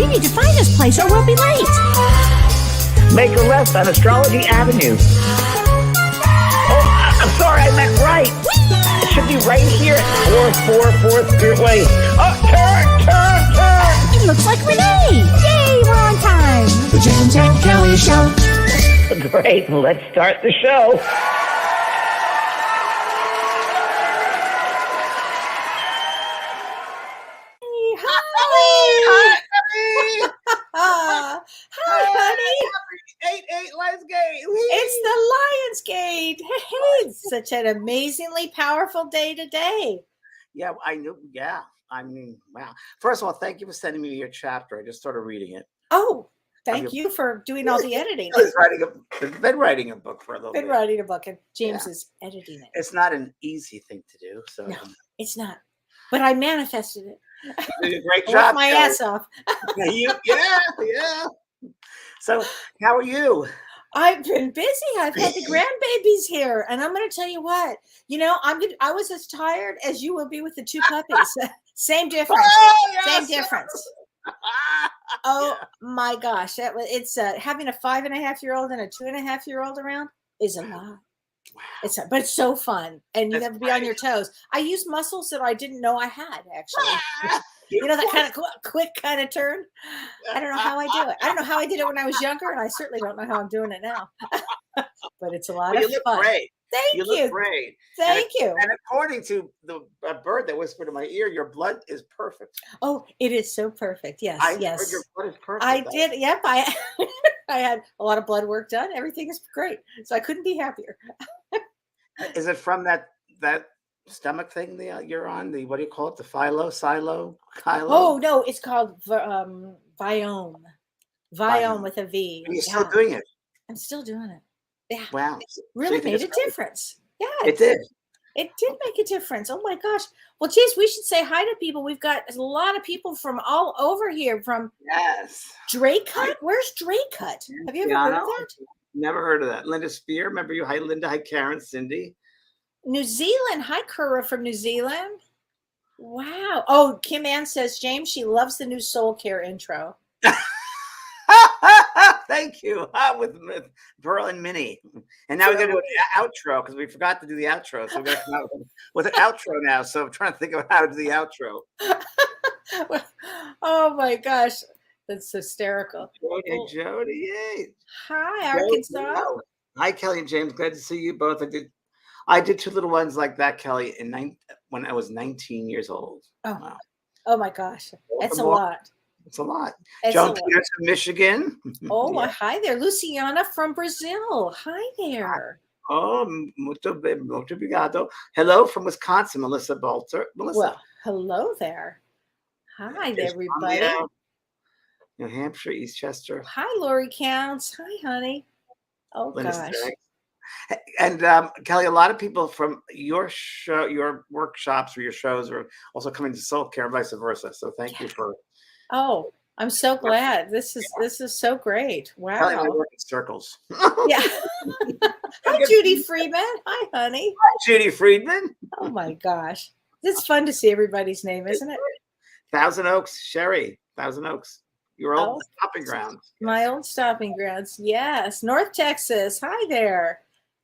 We need to find this place or we'll be late. Make a left on Astrology Avenue. Oh, I'm sorry, I meant right. It should be right here at 444 Spirit Way. Oh, turn. It looks like Renee. Yay, we're on time. The James and Kellee Show. Great, let's start the show. Hi, honey. 8-8 Lionsgate. It's the Lionsgate. Hey, it's such an amazingly powerful day today. Yeah, I knew. Yeah, I mean, wow. First of all, thank you for sending me your chapter. I just started reading it. Oh, thank you for doing all the editing. I've been writing a book for a little bit. Writing a book, and James is editing it. It's not an easy thing to do. So no, it's not. But I manifested it. You did a great I job. worked my ass off. Yeah. So, how are you? I've been busy. I've had the grandbabies here, and I'm going to tell you what. You know, I was as tired as you will be with the two puppies. Same difference. Oh, yes. Same difference. Oh my gosh, it's having a 5.5-year-old and a 2.5-year-old around is a lot. Wow. But it's so fun, and you have to be on your toes. I use muscles that I didn't know I had, actually. You know, that kind of quick kind of turn. I don't know how I do it. I don't know how I did it when I was younger, and I certainly don't know how I'm doing it now. But it's a lot of fun. You look great. Thank you. You look great. Thank you. And according to the bird that whispered in my ear, your blood is perfect. Oh, it is so perfect. Yes, yes. Heard your blood is perfect. I did. Yep. I had a lot of blood work done. Everything is great. So I couldn't be happier. Is it from that stomach thing you're on? What do you call it? The kylo? Oh no, it's called Viome. Viome with a V. And you're still doing it. I'm still doing it. Yeah. Wow. Really made a difference. Yeah. It did. It did make a difference. Oh my gosh. Well, geez, we should say hi to people. We've got a lot of people from all over here. From Draycut. Where's Draycut? Have you ever heard of that? Never heard of that. Linda Spear. Remember you? Hi, Linda. Hi, Karen. Cindy. New Zealand. Hi, Kura from New Zealand. Wow. Oh, Kim Ann says, James, she loves the new Soul Care intro. Thank you. With Pearl and Minnie. And now we're going to do an outro because we forgot to do the outro. So we're going to come out with an outro now. So I'm trying to think of how to do the outro. Oh, my gosh. That's hysterical. Jody. Yay. Hi, Arkansas. Hi, Kellee and James. Glad to see you both. I did two little ones like that, Kellee, when I was 19 years old. Oh, wow. Oh my gosh. That's a lot. It's a lot. Joan Peters from Michigan. Oh, hi there. Luciana from Brazil. Hi there. Oh, muito obrigado. Hello from Wisconsin, Melissa Bolter. Well, hello there. Hi, everybody. New Hampshire, Eastchester. Hi, Lori Counts. Hi, honey. Oh, gosh. And Kellee, a lot of people from your show, your workshops or your shows are also coming to Soul Care and vice versa. So thank you for. Oh, I'm so glad. This is so great. Wow. Kellee and I work in circles. Yeah. Hi, Judy Friedman. Hi, honey. Hi, Judy Friedman. Oh my gosh. It's fun to see everybody's name, isn't it? Thousand Oaks, Sherry. Thousand Oaks. Your old stopping grounds. My old stopping grounds. Yes. North Texas. Hi there.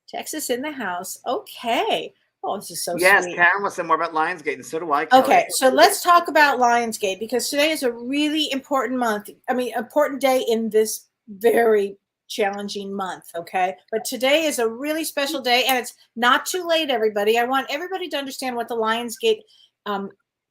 Texas in the house. Okay. Oh, this is so sweet. Yes, Karen wants to know more about Lionsgate, and so do I. Kellee. Okay, so let's talk about Lionsgate because today is a really important month. I mean, important day in this very challenging month, okay? But today is a really special day, and it's not too late, everybody. I want everybody to understand what the Lionsgate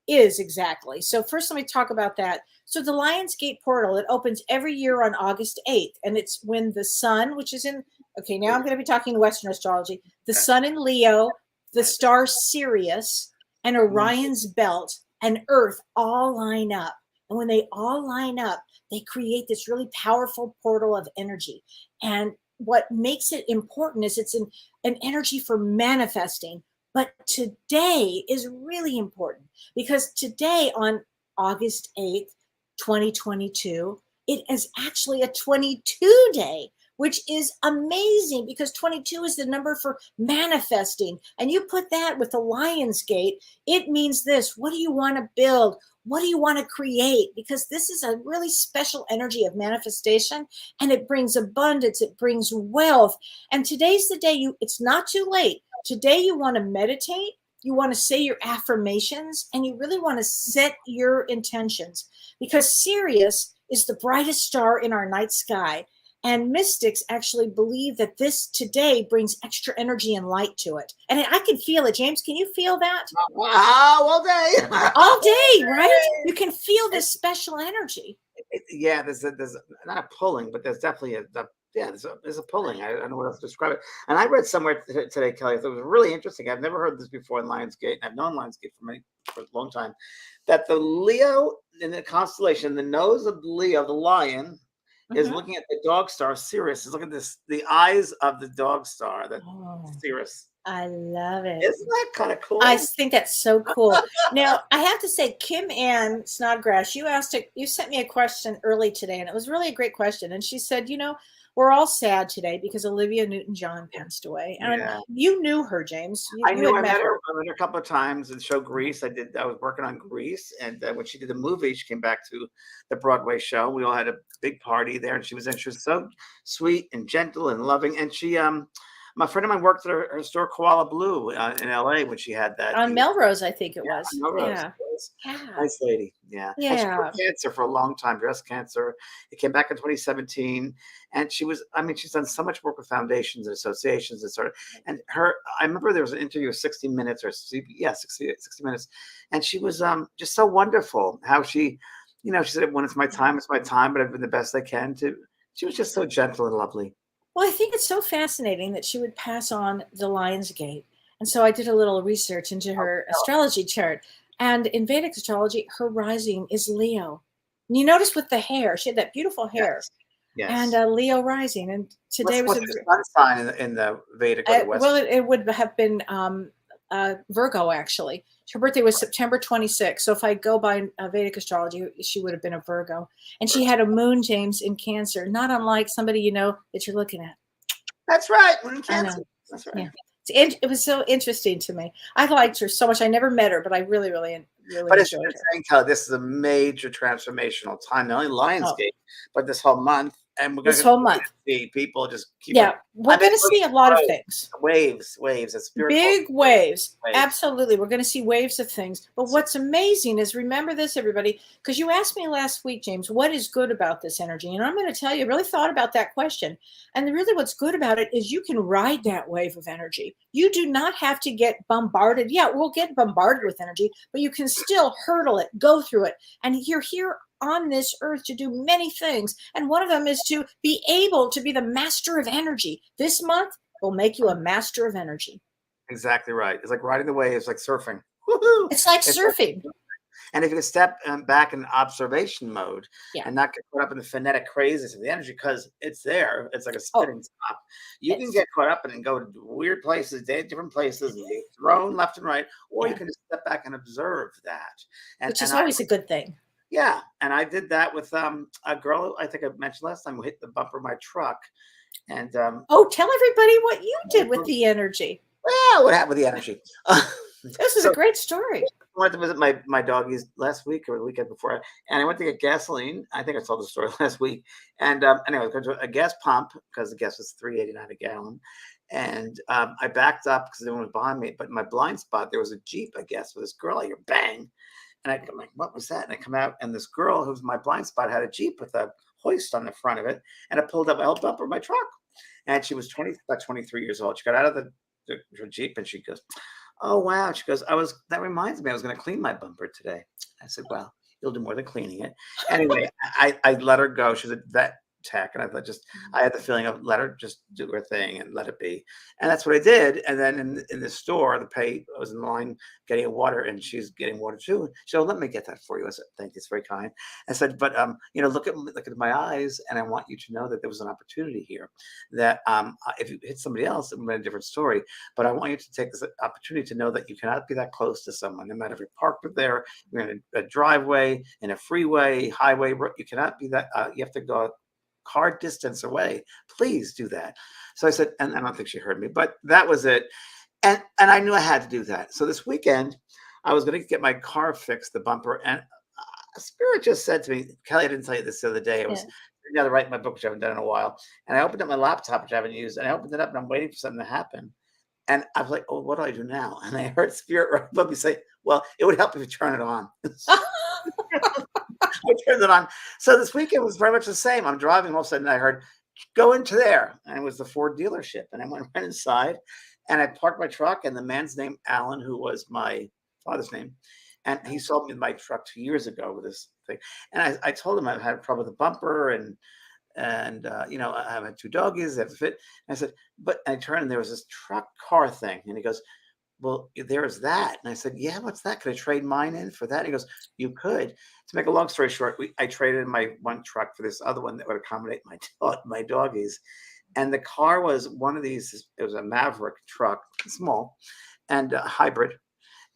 is exactly. So first, let me talk about that. So the Lionsgate Portal, it opens every year on August 8th, and it's when the sun, which is in, okay, now I'm going to be talking Western astrology, the sun in Leo, the star Sirius, and Orion's belt, and Earth all line up. And when they all line up, they create this really powerful portal of energy. And what makes it important is it's an energy for manifesting. But today is really important because today on August 8th, 2022, it is actually a 22 day, which is amazing because 22 is the number for manifesting. And you put that with the Lionsgate, it means this. What do you want to build? What do you want to create? Because this is a really special energy of manifestation, and it brings abundance, it brings wealth. And today's the day it's not too late. Today you want to meditate, you want to say your affirmations, and you really want to set your intentions, because Sirius is the brightest star in our night sky. And mystics actually believe that this today brings extra energy and light to it. And I can feel it. James, can you feel that? Wow, all day. All day, right? You can feel this special energy. Yeah, there's not a pulling, but there's definitely there's a pulling. I don't know what else to describe it. And I read somewhere today, Kelly, that was really interesting. I've never heard this before in Lionsgate. I've known Lionsgate for a long time. That the Leo in the constellation, the nose of Leo, the lion, is looking at the dog star Sirius. Is looking at the eyes of the dog star, the Sirius. I love it. Isn't that kind of cool? I think that's so cool. Now, I have to say, Kim Ann Snodgrass, you sent me a question early today, and it was really a great question. And she said, we're all sad today because Olivia Newton-John passed away. And you knew her, James. I met her. I met her a couple of times in the show Grease. I was working on Grease, and when she did the movie, she came back to the Broadway show. We all had a big party there, and she was so sweet and gentle and loving. And she, my friend of mine worked at her store Koala Blue in LA when she had that. On Melrose, I think it was. Melrose. Yeah. Nice lady. Yeah. And she had cancer for a long time, breast cancer. It came back in 2017. And she's done so much work with foundations and associations and I remember there was an interview of 60 Minutes 60 Minutes. And she was just so wonderful how she said, when it's my time, but I've been the best I can she was just so gentle and lovely. Well, I think it's so fascinating that she would pass on the Lionsgate. And so I did a little research into her astrology chart. And in Vedic astrology, her rising is Leo. And you notice with the hair, she had that beautiful hair. Yes. And Leo rising. And today what's the sun sign in the Vedic or the West? Well, it would have been Virgo, actually. Her birthday was September 26th. So if I go by Vedic astrology, she would have been a Virgo. And she had a moon, James, in Cancer, not unlike somebody that you're looking at. That's right. Moon in Cancer. That's right. Yeah. It was so interesting to me. I liked her so much. I never met her, but I really, really, really but enjoyed her. Kelly, this is a major transformational time, not only Lionsgate, but this whole month. And we're going to see people just keep we're going to see a lot of things. Waves. It's big waves. Absolutely. We're going to see waves of things. But what's amazing is, remember this, everybody, because you asked me last week, James, what is good about this energy? And I'm going to tell you, I really thought about that question. And really what's good about it is you can ride that wave of energy. You do not have to get bombarded. Yeah, we'll get bombarded with energy, but you can still hurdle it, go through it. And you're here on this earth to do many things, and one of them is to be able to be the master of energy. This month will make you a master of energy. Exactly right. It's like riding the waves, like surfing. Woo-hoo! It's like surfing. And if you can step back in observation mode and not get caught up in the phonetic craziness of the energy, because it's there, it's like a spinning top. You can get caught up in it and go to weird places, different places, and get thrown left and right, or you can just step back and observe that, which is always a good thing. Yeah, and I did that with a girl I think I mentioned last time who hit the bumper of my truck. And tell everybody what you did with the energy. Well, what happened with the energy? This is a great story. I went to visit my doggies last week or the weekend before, and I went to get gasoline. I think I told the story last week. And anyway, I was going to a gas pump because the gas was $3.89 a gallon. And I backed up because no one was behind me. But in my blind spot, there was a Jeep, I guess, with this girl. I hear bang. And I'm like, what was that? And I come out, and this girl who's my blind spot had a Jeep with a hoist on the front of it. And I pulled up, I held up for my truck. And she was about 23 years old. She got out of her Jeep, and she goes, oh, wow. She goes, that reminds me, I was going to clean my bumper today. I said, well, you'll do more than cleaning it. Anyway, I let her go. She's a vet tech, and I had the feeling of let her just do her thing and let it be. And that's what I did. And then in the store, I was in line getting a water, and she's getting water too. She said, let me get that for you. I said, thank you, it's very kind. I said, but look at my eyes, and I want you to know that there was an opportunity here that if you hit somebody else, it would be a different story. But I want you to take this opportunity to know that you cannot be that close to someone, no matter if you're parked there, you're in a driveway, in a freeway, highway, you cannot be that. You have to go car distance away. Please do that. So I said, and I don't think she heard me, but that was it. And I knew I had to do that. So this weekend, I was going to get my car fixed, the bumper, and Spirit just said to me, Kelly, I didn't tell you this the other day. I was sitting down to write my book, which I haven't done in a while. And I opened up my laptop, which I haven't used, and I opened it up and I'm waiting for something to happen. And I was like, oh, what do I do now? And I heard Spirit right above me say, well, it would help if you turn it on. I turned it on. So this weekend was very much the same. I'm driving, all of a sudden I heard, go into there. And it was the Ford dealership. And I went right inside and I parked my truck, and the man's name, Alan, who was my father's name. And he sold me my truck 2 years ago with this thing. And I told him I had trouble with the bumper and you know, I have 2 doggies, they have to fit. And I said, but I turned and there was this truck car thing. And he goes, well, there's that. And I said, yeah, what's that? Could I trade mine in for that? And he goes, you could. To make a long story short, I traded in my one truck for this other one that would accommodate my doggies. And the car was one of these, it was a Maverick truck, small, and a hybrid.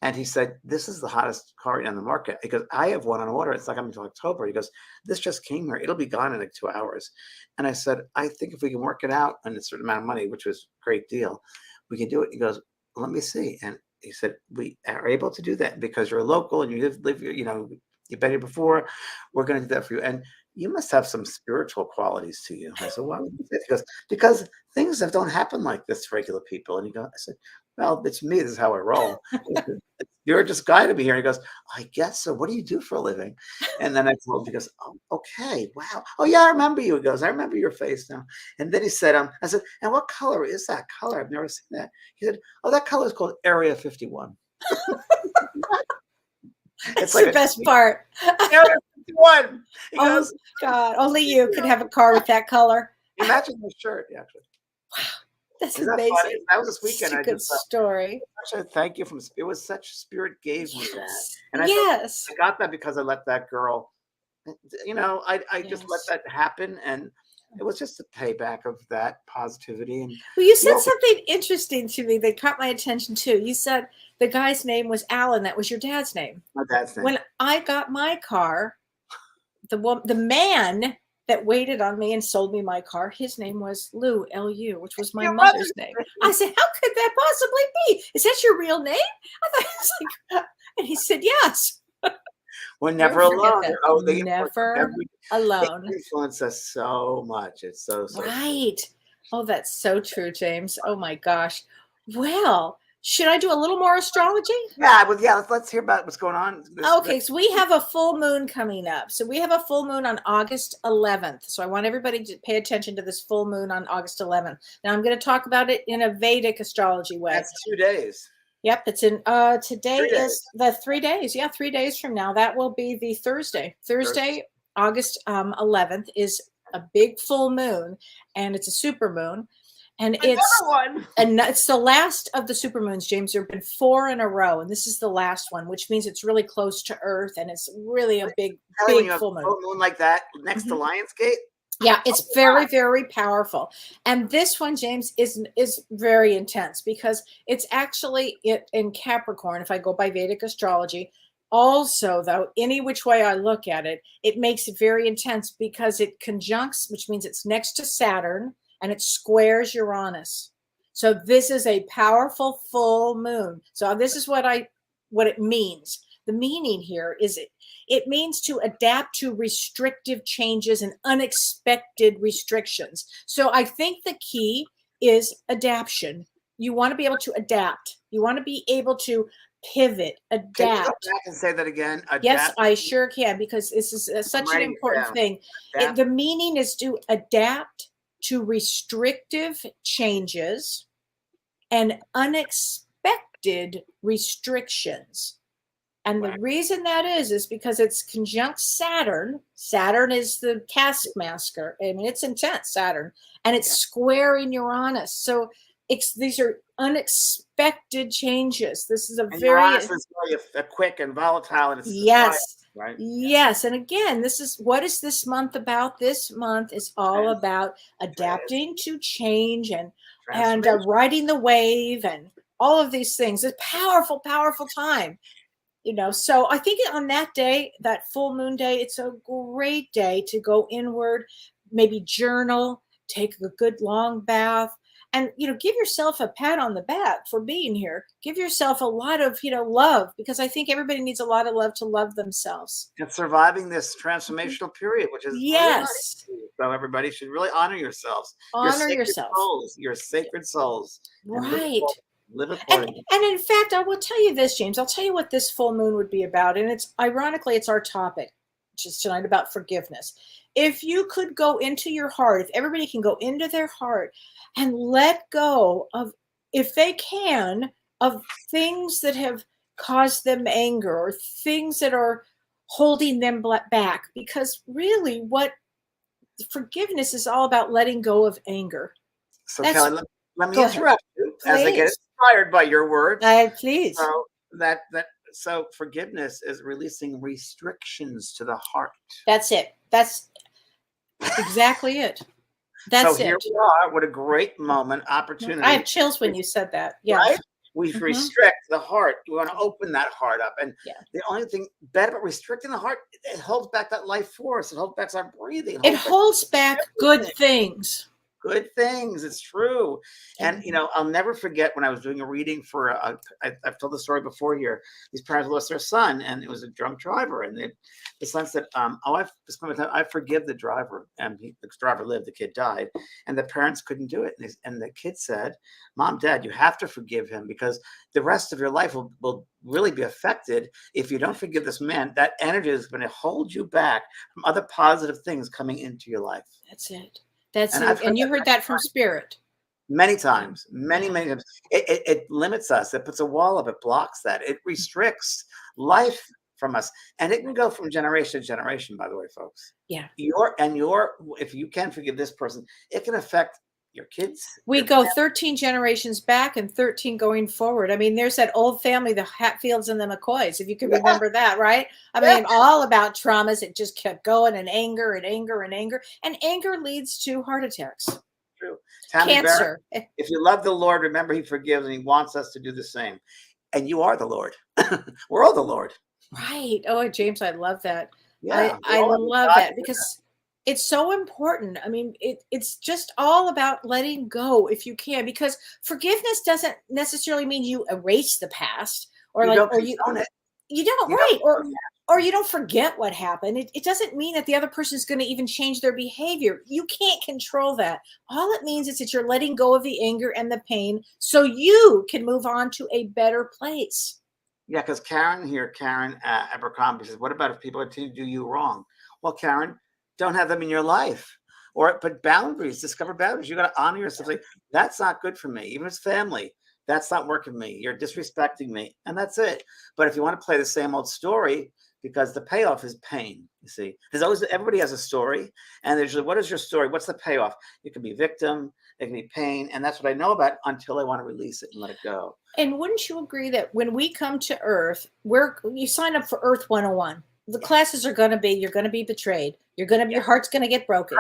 And he said, this is the hottest car on the market. He goes, I have one on order. It's not coming until October. He goes, this just came here. It'll be gone in like 2 hours. And I said, I think if we can work it out on a certain amount of money, which was a great deal, we can do it. He goes, let me see. And he said, we are able to do that because you're local and you live, you know, you've been here before. We're going to do that for you. And you must have some spiritual qualities to you. I said, why would you say that? He goes, because things that don't happen like this to regular people. And he goes, I said, well, it's me. This is how I roll. You're just guiding me here. And he goes, I guess so. What do you do for a living? And then I told him, he goes, oh, okay. Wow. Oh, yeah, I remember you. He goes, I remember your face now. And then he said, I said, and what color is that color? I've never seen that. He said, oh, that color is called Area 51. That's like the best part. Area 51. He Oh, goes, God. Only you could have a car with that color. Imagine my shirt, actually. Wow. That's Isn't that amazing. funny? That was this weekend. Such a good story. Such a thank you from it was such Spirit gave me that. And I got that because I let that girl, you know, I just let that happen. And it was just a payback of that positivity. And well, you said something interesting to me that caught my attention too. You said the guy's name was Alan. That was your dad's name. My dad's name. When I got my car, the man that waited on me and sold me my car, his name was Lou, L-U, which was my mother's name. I said, how could that possibly be? Is that your real name? I thought it was like, and he said, yes. We're never alone. Oh, never alone. They influence us so much. It's so right. Oh, that's so true, James. Oh my gosh. Well, should I do a little more astrology? Yeah, well, yeah. Let's hear about what's going on. Okay, so we have a full moon coming up. So we have a full moon on August 11th. So I want everybody to pay attention to this full moon on August 11th. Now I'm going to talk about it in a Vedic astrology way. That's 2 days. Yep, it's in today is the 3 days. Yeah, 3 days from now. That will be the Thursday. Thursday, August 11th is a big full moon, and it's a super moon. And it's the last of the supermoons, James. There have been 4 in a row, and this is the last one, which means it's really close to Earth, and it's really a big full moon. Full moon like that next to Lionsgate. Yeah, it's very, very powerful. And this one, James, is very intense because it's actually in Capricorn, if I go by Vedic astrology. Also, though, any which way I look at it, it makes it very intense because it conjuncts, which means it's next to Saturn, and it squares Uranus. So this is a powerful full moon. So this is what it means. The meaning here is it means to adapt to restrictive changes and unexpected restrictions. So I think the key is adaptation. You want to be able to adapt. You want to be able to pivot, adapt. Can you go back and say that again? Adapt. Yes, I sure can, because this is such an important thing. The meaning is to adapt to restrictive changes and unexpected restrictions. And the reason that is because it's conjunct Saturn. Saturn is the taskmaster. I mean, it's intense, Saturn. And it's squaring Uranus. So these are unexpected changes. This is Uranus is very quick and volatile. And it's right? Yes. And again, what is this month about? This month is all about adapting to change and riding the wave and all of these things. It's a powerful, powerful time. You know, so I think on that day, that full moon day, it's a great day to go inward, maybe journal, take a good long bath, and give yourself a pat on the back for being here. Give yourself a lot of love, because I think everybody needs a lot of love to love themselves. And surviving this transformational period, which is really not Yes. easy. So everybody should really honor yourselves. Your Honor sacred yourself. souls. Your sacred souls. And Right. live And, accordingly. and in fact, I will tell you this, James. I'll tell you what this full moon would be about. And it's ironically, it's our topic, which is tonight about forgiveness. If you could go into your heart, if everybody can go into their heart and let go of, if they can, of things that have caused them anger or things that are holding them back. Because really, what forgiveness is all about, letting go of anger. So That's- Kellee, let me go ahead. interrupt you as I get Please. inspired by your words. Please. So so forgiveness is releasing restrictions to the heart. That's it. That's exactly it. That's so here it. we are. What a great moment, opportunity. I have chills when you said that. Yeah. Right? We Mhm. restrict the heart. We want to open that heart up. And Yeah. the only thing bad about restricting the heart, it holds back that life force. It holds back our breathing. It holds back good everything. things. Good things. It's true. And, I'll never forget when I was doing a reading for, I've told the story before here. These parents lost their son, and it was a drunk driver. And the son said, I forgive the driver. And the driver lived, the kid died. And the parents couldn't do it. And the kid said, Mom, Dad, you have to forgive him, because the rest of your life will really be affected if you don't forgive this man. That energy is going to hold you back from other positive things coming into your life. That's it. That's And it. I've heard And you that heard that from Spirit. many times, many times. It limits us. It puts a wall up. It blocks that. It restricts life from us. And it can go from generation to generation, by the way, folks. Yeah. If you can forgive this person, it can affect your kids. We go 13 generations back and 13 going forward. I mean, there's that old family, the Hatfields and the McCoys, if you can remember that, right? I mean, all about traumas. It just kept going, and anger and anger and anger. And anger leads to heart attacks. True. Tammy Cancer. Barrett, if you love the Lord, remember He forgives, and He wants us to do the same. And you are the Lord. We're all the Lord. Right. Oh, James, I love that. Yeah, I love that, because it's so important. I mean, it's just all about letting go if you can, because forgiveness doesn't necessarily mean you erase the past, or you like, don't or you condone it. don't, You right. don't- Or you don't forget what happened. It doesn't mean that the other person is going to even change their behavior. You can't control that. All it means is that you're letting go of the anger and the pain so you can move on to a better place. Yeah, because Karen Abercrombie says, what about if people continue to do you wrong? Well, Karen, don't have them in your life. But boundaries, discover boundaries. You got to honor yourself. Like, that's not good for me. Even if it's family, that's not working for me. You're disrespecting me. And that's it. But if you want to play the same old story, because the payoff is pain, you see. Everybody has a story. And there's, what is your story? What's the payoff? It can be victim, it can be pain. And that's what I know about until I want to release it and let it go. And wouldn't you agree that when we come to Earth, you sign up for Earth 101. The classes are going to be, you're going to be betrayed. Your heart's going to get broken.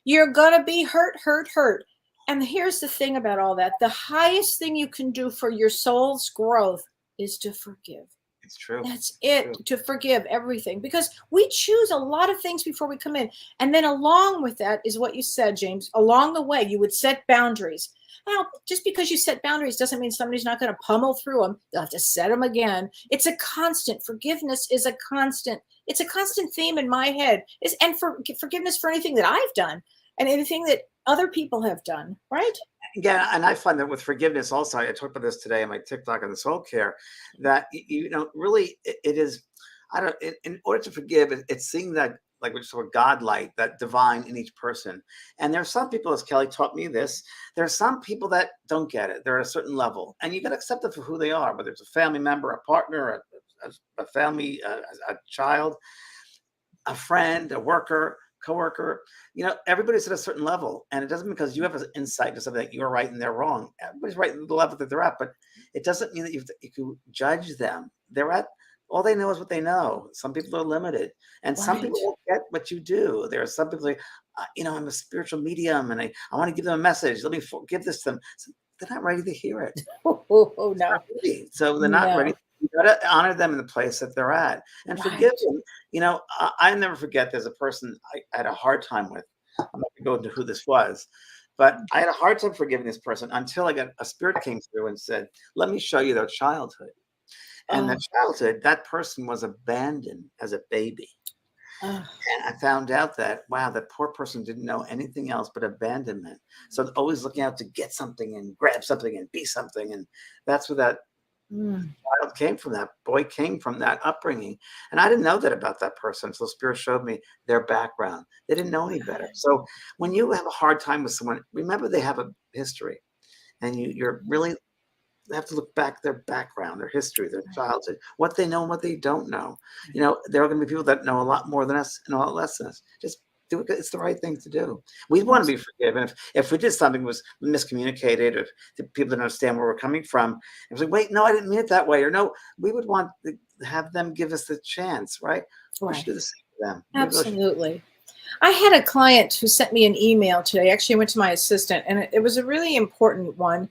You're going to be hurt. And here's the thing about all that. The highest thing you can do for your soul's growth is to forgive. It's true. That's it, true. To forgive everything, because we choose a lot of things before we come in. And then along with that is what you said, James. Along the way, you would set boundaries. Now, just because you set boundaries doesn't mean somebody's not going to pummel through them. You'll have to set them again. It's a constant. Forgiveness is a constant. It's a constant theme in my head. And forgiveness for anything that I've done and anything that other people have done, right? Yeah, and I find that with forgiveness also, I talked about this today on my TikTok on the soul care, that, really it is, in order to forgive, it's seeing that, like we just saw, God light, that divine in each person. And there are some people, as Kellee taught me this, there are some people that don't get it. They're at a certain level, and you got to accept them for who they are, whether it's a family member, a partner, a family, a child, a friend, a worker, coworker. Everybody's at a certain level, and it doesn't mean because you have an insight to something that you're right and they're wrong. Everybody's right at the level that they're at, but it doesn't mean that you can judge them. They're at, all they know is what they know. Some people are limited, and some people won't get what you do. There are some people like, I'm a spiritual medium, and I want to give them a message. Let me give this to them. So they're not ready to hear it. Oh no. So they're not ready. You got to honor them in the place that they're at and forgive them. I never forget, there's a person I had a hard time with. I'm not going to go into who this was, but I had a hard time forgiving this person until I got a spirit came through and said, let me show you their childhood. And that childhood, that person was abandoned as a baby. And I found out that, wow, that poor person didn't know anything else but abandonment. So always looking out to get something and grab something and be something. And that's where that child came from. That boy came from that upbringing. And I didn't know that about that person. So Spirit showed me their background. They didn't know any better. So when you have a hard time with someone, remember they have a history. And you're really have to look back their background, their history, their childhood, what they know and what they don't know. You know, there are going to be people that know a lot more than us and a lot less than us. Just do it. It's the right thing to do. We want to be forgiven. If we did something was miscommunicated, or the people didn't understand where we're coming from, and like, wait, no, I didn't mean it that way, or no, we would want to have them give us the chance, right? We should do the same for them. Absolutely. I had a client who sent me an email today. Actually, I went to my assistant, and it was a really important one.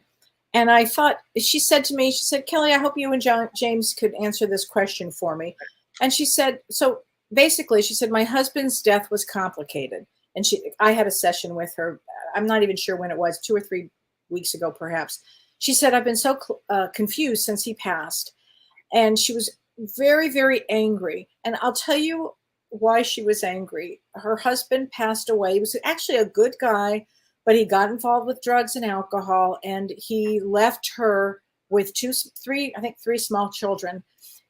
And I thought, she said to me, she said, Kellee, I hope you and James could answer this question for me. And she said, so basically, she said, my husband's death was complicated. And I had a session with her. I'm not even sure when it was, 2 or 3 weeks ago, perhaps. She said, I've been so confused since he passed. And she was very, very angry. And I'll tell you why she was angry. Her husband passed away. He was actually a good guy, but he got involved with drugs and alcohol, and he left her with three small children.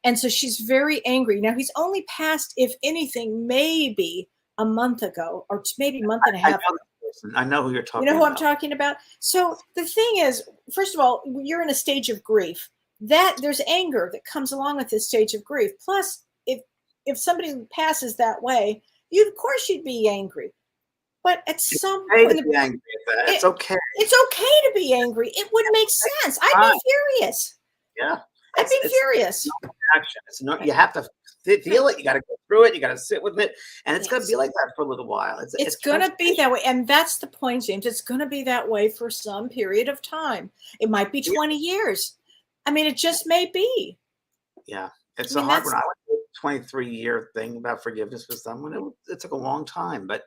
And so she's very angry. Now, he's only passed, if anything, maybe a month ago, or maybe a month and a half. I know who you're talking about. You know who I'm talking about? So the thing is, first of all, you're in a stage of grief. That there's anger that comes along with this stage of grief. Plus, if somebody passes that way, of course you'd be angry. But at some point, it's okay. It's okay to be angry. It would make sense. I'd be furious. Yeah, I'd be furious. Action. It's not. You have to feel it. You got to go through it. You got to sit with it, and it's going to be like that for a little while. It's going to be that way, and that's the point, James. It's going to be that way for some period of time. It might be 20 years. I mean, it just may be. Yeah, it's a hard one. I went through a 23-year thing about forgiveness with someone. It took a long time, but.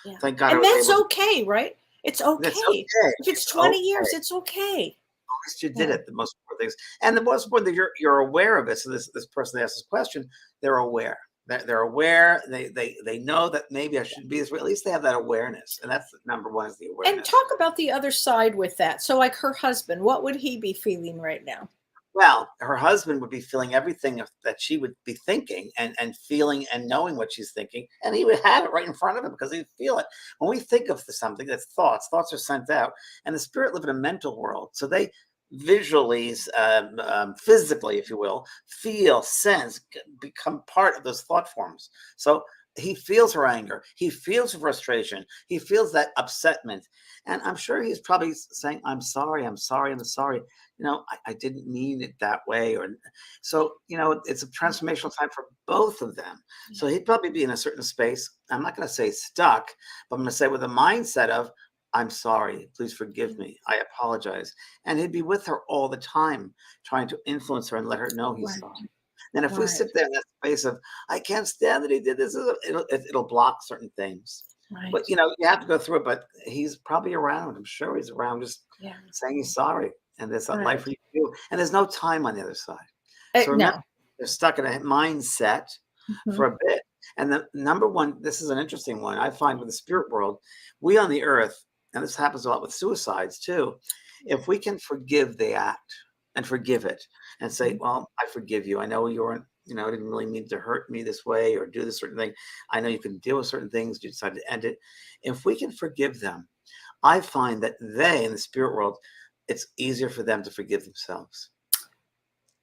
Yeah. Thank God. And that's okay, right? It's okay. If it's 20 years, it's okay. At least you did it. The most important things, and the most important thing, you're aware of it. So this person that asked this question, they're aware. They're aware. They know that maybe I should be this way. At least they have that awareness, and that's number one, is the awareness. And talk about the other side with that. So, like her husband, what would he be feeling right now? Well, her husband would be feeling everything that she would be thinking and feeling and knowing what she's thinking. And he would have it right in front of him because he'd feel it. When we think of something, that's thoughts are sent out. And the spirit live in a mental world. So they visually, physically, if you will, feel, sense, become part of those thought forms. So he feels her anger. He feels her frustration. He feels that upsetment. And I'm sure he's probably saying, I'm sorry. You know, I didn't mean it that way. So, you know, it's a transformational time for both of them. So he'd probably be in a certain space. I'm not going to say stuck, but I'm going to say with a mindset of, I'm sorry, please forgive me. I apologize. And he'd be with her all the time, trying to influence her and let her know he's sorry. And if we sit there in that space of, I can't stand that he did this, it'll block certain things. Right. But, you know, you have to go through it. But he's probably around. I'm sure he's around, just saying he's sorry. And there's a life for you to do. And there's no time on the other side. So remember, they're stuck in a mindset for a bit. And the number one, this is an interesting one, I find with the spirit world, we on the earth, and this happens a lot with suicides too, if we can forgive the act and forgive it and say, well, I forgive you. I know you weren't, you know, I didn't really mean to hurt me this way or do this certain thing. I know you can deal with certain things. You decided to end it. If we can forgive them, I find that they, in the spirit world, it's easier for them to forgive themselves.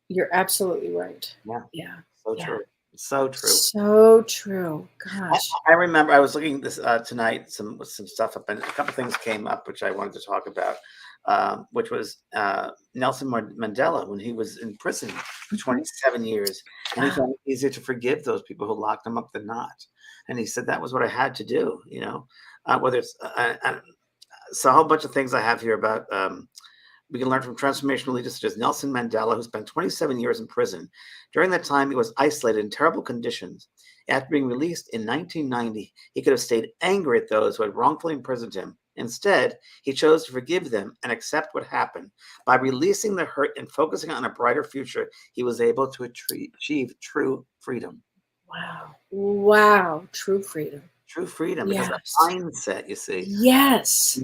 You're absolutely right. Yeah. So true. So true. So true. Gosh. I remember I was looking this tonight, some stuff up, and a couple things came up which I wanted to talk about, which was Nelson Mandela when he was in prison for 27 years, and he found it easier to forgive those people who locked him up than not. And he said that was what I had to do. You know, whether it's so a whole bunch of things I have here about. We can learn from transformational leaders such as Nelson Mandela, who spent 27 years in prison. During that time, he was isolated in terrible conditions. After being released in 1990, he could have stayed angry at those who had wrongfully imprisoned him. Instead, he chose to forgive them and accept what happened. By releasing the hurt and focusing on a brighter future, he was able to achieve true freedom. Wow. Wow. True freedom. True freedom, because the Yes. mindset, you see, Yes.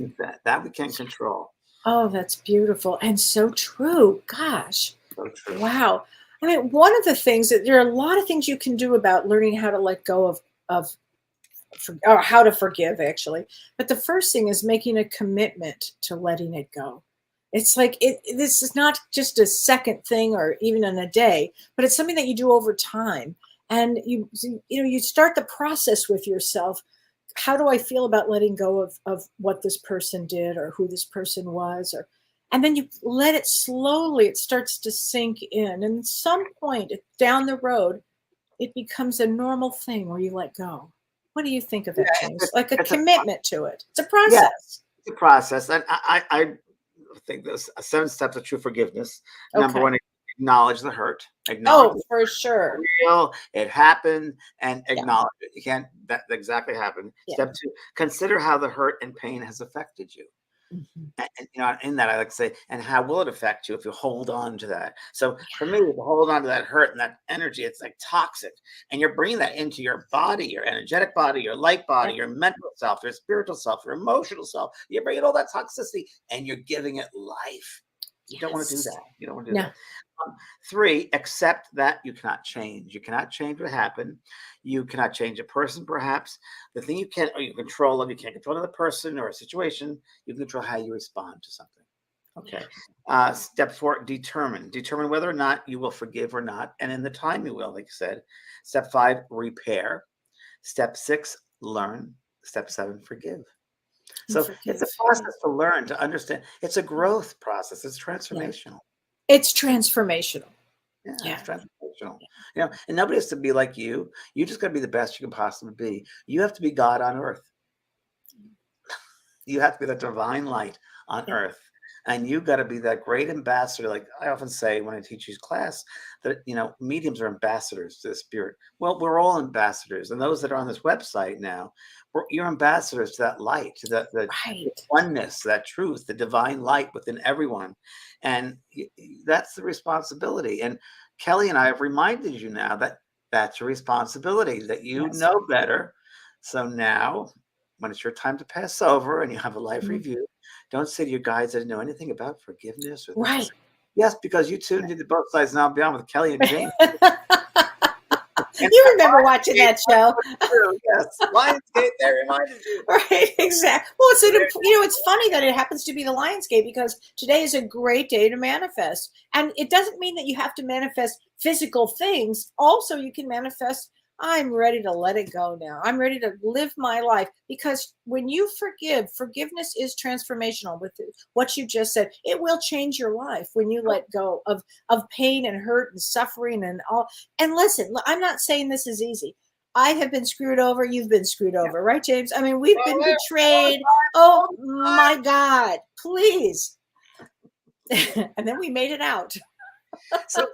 that we can't control. Oh, that's beautiful and so true. Gosh. So true. Wow. I mean, one of the things that there are a lot of things you can do about learning how to let go of or how to forgive, actually. But the first thing is making a commitment to letting it go. It's like this is not just a second thing or even in a day, but it's something that you do over time. And you start the process with yourself. How do I feel about letting go of what this person did or who this person was? And then you let it slowly, it starts to sink in. And at some point down the road, it becomes a normal thing where you let go. What do you think of that, James? Like a commitment to it. It's a process. Yeah, it's a process. And I think there's 7 steps of true forgiveness. Number Okay. 1, acknowledge the hurt. Acknowledge Oh, for sure. it's real, it happened, and Yeah. acknowledge it. You can't, that exactly happened. Yeah. Step 2, consider how the hurt and pain has affected you. Mhm. And in that, I like to say, and how will it affect you if you hold on to that? So for me, to hold on to that hurt and that energy, it's like toxic. And you're bringing that into your body, your energetic body, your light body, your mental self, your spiritual self, your emotional self. You're bringing all that toxicity and you're giving it life. You don't want to do Yes. that. You don't want to do No. that. 3, accept that you cannot change. You cannot change what happened. You cannot change a person, perhaps. The thing you can, or you control, you can't control another person or a situation. You can control how you respond to something. Okay. Step 4, determine. Determine whether or not you will forgive or not. And in the time you will, like you said. Step 5, repair. Step 6, learn. Step 7, forgive. So it's a process to learn, to understand. It's a growth process. It's transformational. It's transformational. Yeah, Yeah. it's transformational. And nobody has to be like you. You just got to be the best you can possibly be. You have to be God on earth. You have to be the divine light on earth. And you got to be that great ambassador. Like I often say when I teach these class, that mediums are ambassadors to the spirit. Well, we're all ambassadors, and those that are on this website now, you're ambassadors to that light, to the oneness, that truth, the divine light within everyone, and that's the responsibility. And Kellee and I have reminded you now that that's your responsibility, that you know better. So now, when it's your time to pass over and you have a life review, don't say to your guides, I didn't know anything about forgiveness or this. Yes, because you tuned into Both Sides Now Beyond with Kellee and James. You remember watching that show. Yes, Lionsgate, they reminded you. Right, exactly. Well, it's funny that it happens to be the Lionsgate because today is a great day to manifest. And it doesn't mean that you have to manifest physical things. Also, you can manifest, I'm ready to let it go now. I'm ready to live my life. Because when you forgive, forgiveness is transformational. With what you just said, it will change your life when you let go of pain and hurt and suffering and all. And listen, I'm not saying this is easy. I have been screwed over. You've been screwed over, right, James? I mean, we've been betrayed. Oh my God, please. And then we made it out. So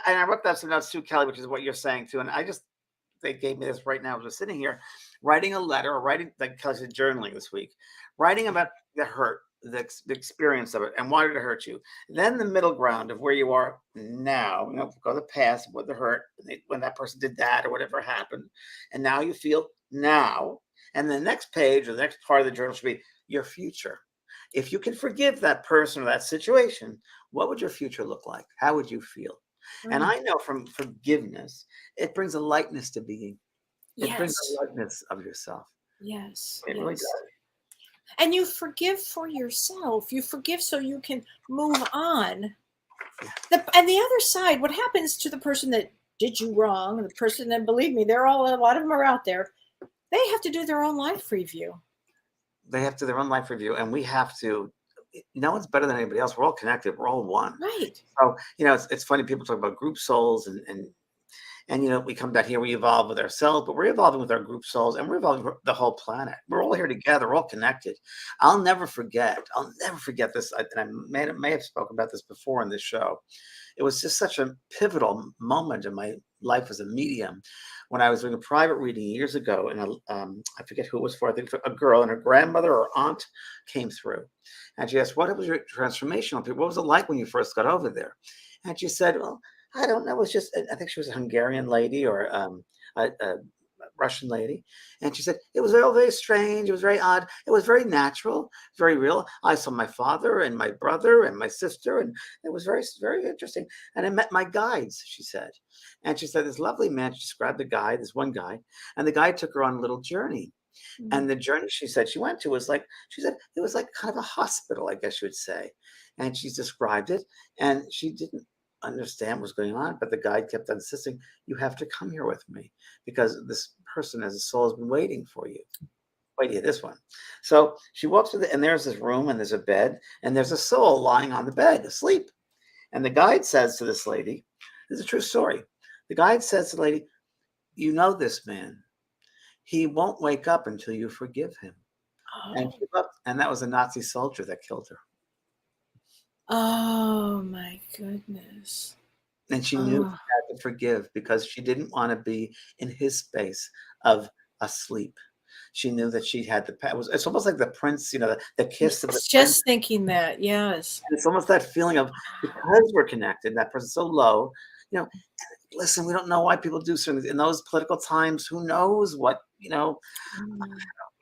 and I wrote that some notes too, Kellee, which is what you're saying too. And they gave me this right now as we're sitting here, writing a letter or writing, like Kellee said, journaling this week, writing about the hurt, the experience of it, and why did it hurt you? Then the middle ground of where you are now, go the past, what the hurt, when that person did that or whatever happened, and now you feel now. And the next page or the next part of the journal should be your future. If you can forgive that person or that situation, what would your future look like? How would you feel? And I know from forgiveness, it brings a lightness to being. It brings a lightness of yourself. Yes. It really does. And you forgive for yourself. You forgive so you can move on. And the other side, what happens to the person that did you wrong, the person that, believe me, a lot of them are out there, they have to do their own life review. They have to do their own life review, and we have to. No one's better than anybody else. We're all connected. We're all one. Right. So, it's funny. People talk about group souls and we come back here, we evolve with ourselves, but we're evolving with our group souls and we're evolving with the whole planet. We're all here together. We're all connected. I'll never forget this. And I may have spoken about this before in this show. It was just such a pivotal moment in my life as a medium. When I was doing a private reading years ago, and I forget who it was for. I think for a girl, and her grandmother or aunt came through, and she asked, "What was your transformational period? What was it like when you first got over there?" And she said, "Well, I don't know. It was just, I think she was a Hungarian lady or a Russian lady." And she said, "It was all very strange. It was very odd. It was very natural, very real. I saw my father and my brother and my sister, and it was very, very interesting. And I met my guides," she said. And she said, "This lovely man," she described the guy, this one guy, and the guy took her on a little journey. And the journey she said she went to was like, she said, it was like kind of a hospital, I guess you would say. And she described it, and she didn't understand what was going on, but the guide kept on insisting, "You have to come here with me because this person as a soul has been waiting for you." Wait, yeah, this one. So she walks through and there's this room and there's a bed and there's a soul lying on the bed asleep. And the guide says to this lady, this is a true story. The guide says to the lady, "You know this man. He won't wake up until you forgive him." And she looked, and that was a Nazi soldier that killed her. Oh my goodness. And she knew she had to forgive because she didn't want to be in his space of asleep. She knew that she had it's almost like the prince, the kiss of the Just prince. thinking that, yes. And it's almost that feeling of, because we're connected, that person's so low, listen, we don't know why people do certain things in those political times. Who knows what,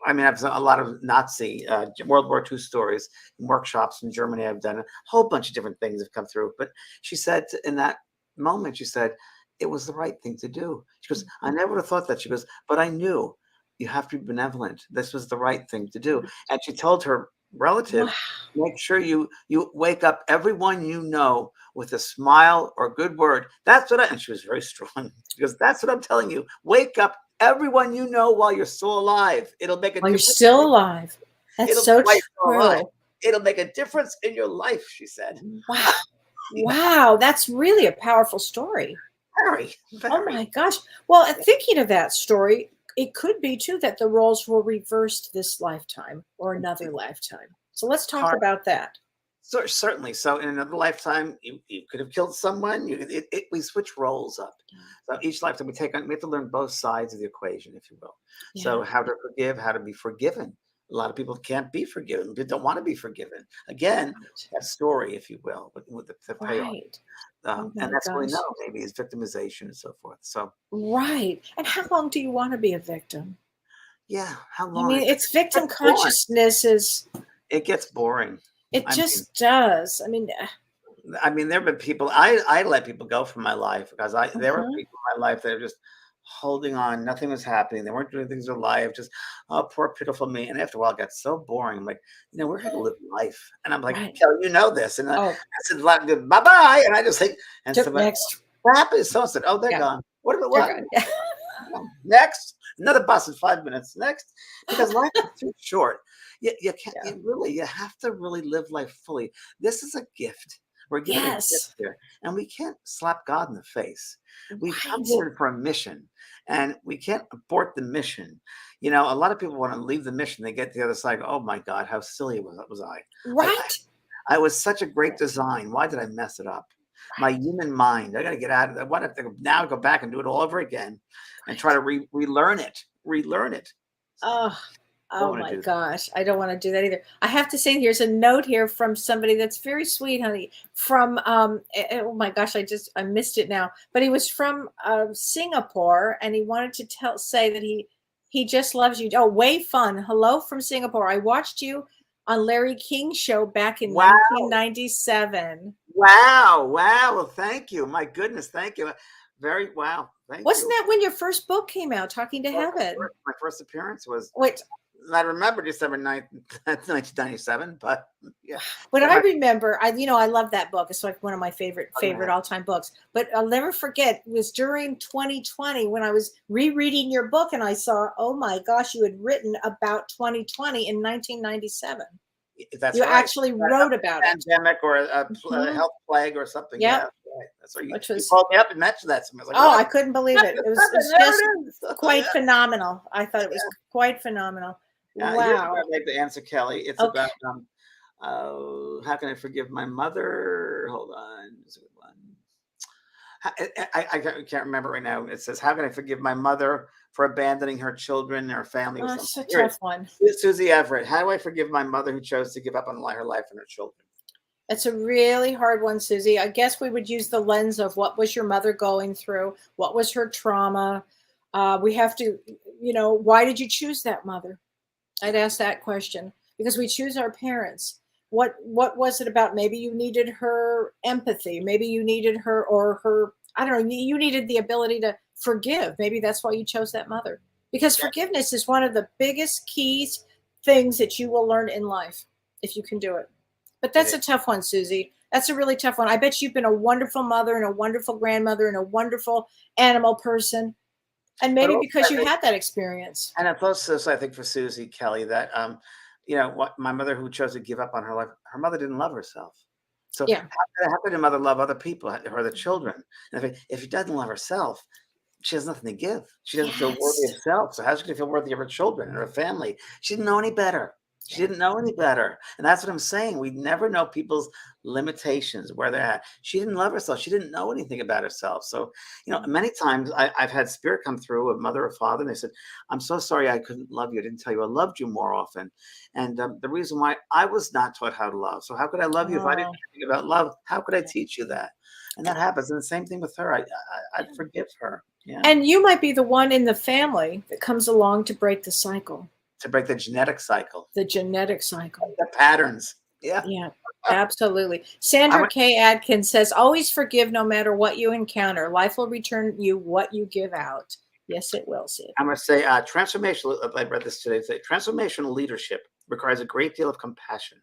I mean, I've done a lot of Nazi World War II stories and workshops in Germany. I've done a whole bunch of different things have come through. But she said in that moment, she said, it was the right thing to do. She goes, "I never would have thought that." She goes, "But I knew you have to be benevolent. This was the right thing to do." And she told her relative, "Make sure you wake up everyone you know with a smile or a good word." That's what and she was very strong because that's what I'm telling you. Wake up everyone you know while you're still alive. It'll make a While you're difference. still alive. That's so true. It'll make a difference in your life, she said. Wow. Wow, that's really a powerful story. Very. Oh my gosh. Well, thinking of that story, it could be too that the roles were reversed this lifetime or another lifetime. So let's talk about that. So, certainly. So in another lifetime, you could have killed someone. We switch roles up. So each lifetime we have to learn both sides of the equation, if you will. Yeah. So how to forgive, how to be forgiven. A lot of people can't be forgiven. They don't want to be forgiven. Again, that story, if you will, with the payoff. Right. And that's what we know, maybe, is victimization and so forth. So right. And how long do you want to be a victim? Yeah, how long? I mean, it's victim consciousness is. It gets boring. It just does. I mean, there have been people. I let people go from my life because there were people in my life that are just holding on. Nothing was happening. They weren't doing things in their life. Just, oh, poor pitiful me. And after a while, it got so boring. I'm like, we're here to live life. And I'm like, Kelly, you know this. And I said, bye bye. And I just think, and so next. What happened? Someone said, oh, they're gone. What about what? Next, another bus in 5 minutes. Next, because life is too short. You can't you have to really live life fully. This is a gift. We're given a gift here, and we can't slap God in the face. We come here for a mission, and we can't abort the mission. A lot of people want to leave the mission. They get to the other side. Oh my God, how silly was I? Right. I was such a great design. Why did I mess it up? My human mind. I got to get out of that. Why do I have to now go back and do it all over again and try to relearn it? Oh my gosh. I don't want to do that either. I have to say, here's a note here from somebody that's very sweet, honey. From, oh my gosh, I missed it now. But he was from Singapore, and he wanted to say that he just loves you. Oh, way fun. Hello from Singapore. I watched you on Larry King's show back in 1997. Wow. Well, thank you. My goodness. Thank you. Very, wow. Wasn't that when your first book came out, Talking to Heaven? My first appearance was. Wait. I remember December 9th, 1997, but yeah. But I remember, I love that book. It's like one of my favorite all-time books. But I'll never forget, it was during 2020 when I was rereading your book, and I saw, oh my gosh, you had written about 2020 in 1997. That's you right. actually wrote about it. Pandemic or a health plague or something. Yep. Yeah, right. That's right. You called me up and mentioned that to me. I was like, I couldn't believe it. It was just quite phenomenal. I thought it was quite phenomenal. Wow. I'd like to answer, Kelly. It's about how can I forgive my mother? Hold on. It's a good one. I can't remember right now. It says, how can I forgive my mother for abandoning her children and her family? Or That's a something. Here it tough one. is. Susie Everett, how do I forgive my mother who chose to give up on her life and her children? That's a really hard one, Susie. I guess we would use the lens of what was your mother going through? What was her trauma? We have to, why did you choose that mother? I'd ask that question because we choose our parents. What was it about? Maybe you needed her empathy. Maybe you needed her or her, I don't know, you needed the ability to forgive. Maybe that's why you chose that mother. Because forgiveness is one of the biggest keys things that you will learn in life if you can do it. But that's a tough one, Susie. That's a really tough one. I bet you've been a wonderful mother and a wonderful grandmother and a wonderful animal person. And maybe because you had that experience. And it's also, so I think for Susie, Kellee, that, what my mother who chose to give up on her life, her mother didn't love herself. So Yeah. how could a mother love other people or the children? And if she doesn't love herself, she has nothing to give. She doesn't feel worthy of self. So how's she going to feel worthy of her children and her family? She didn't know any better. She didn't know any better. And that's what I'm saying. We never know people's limitations, where they're at. She didn't love herself. She didn't know anything about herself. So, many times I've had spirit come through, a mother or father, and they said, I'm so sorry I couldn't love you. I didn't tell you I loved you more often. And the reason why I was not taught how to love. So how could I love you if I didn't know anything about love? How could I teach you that? And that happens. And the same thing with her. I'd forgive her. Yeah. And you might be the one in the family that comes along to break the cycle. To break the genetic cycle. The genetic cycle. The patterns. Yeah. Yeah, absolutely. Sandra K. Adkins says, always forgive no matter what you encounter. Life will return you what you give out. Yes, it will, Sid. I'm going to say transformational. I read this today. Say transformational leadership requires a great deal of compassion.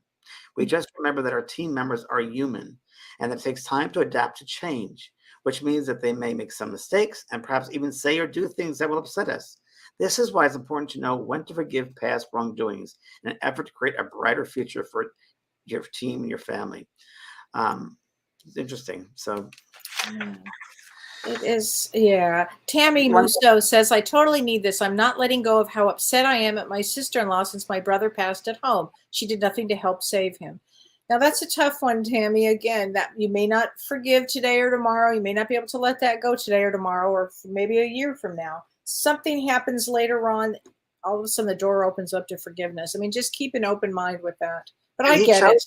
We just remember that our team members are human and that it takes time to adapt to change, which means that they may make some mistakes and perhaps even say or do things that will upset us. This is why it's important to know when to forgive past wrongdoings in an effort to create a brighter future for your team and your family. It's interesting. So it is. Yeah. Tammy Musso says, I totally need this. I'm not letting go of how upset I am at my sister-in-law since my brother passed at home. She did nothing to help save him. Now that's a tough one, Tammy. Again, that you may not forgive today or tomorrow. You may not be able to let that go today or tomorrow, or maybe a year from now. Something happens later on, all of a sudden the door opens up to forgiveness. I mean, just keep an open mind with that. But I get it.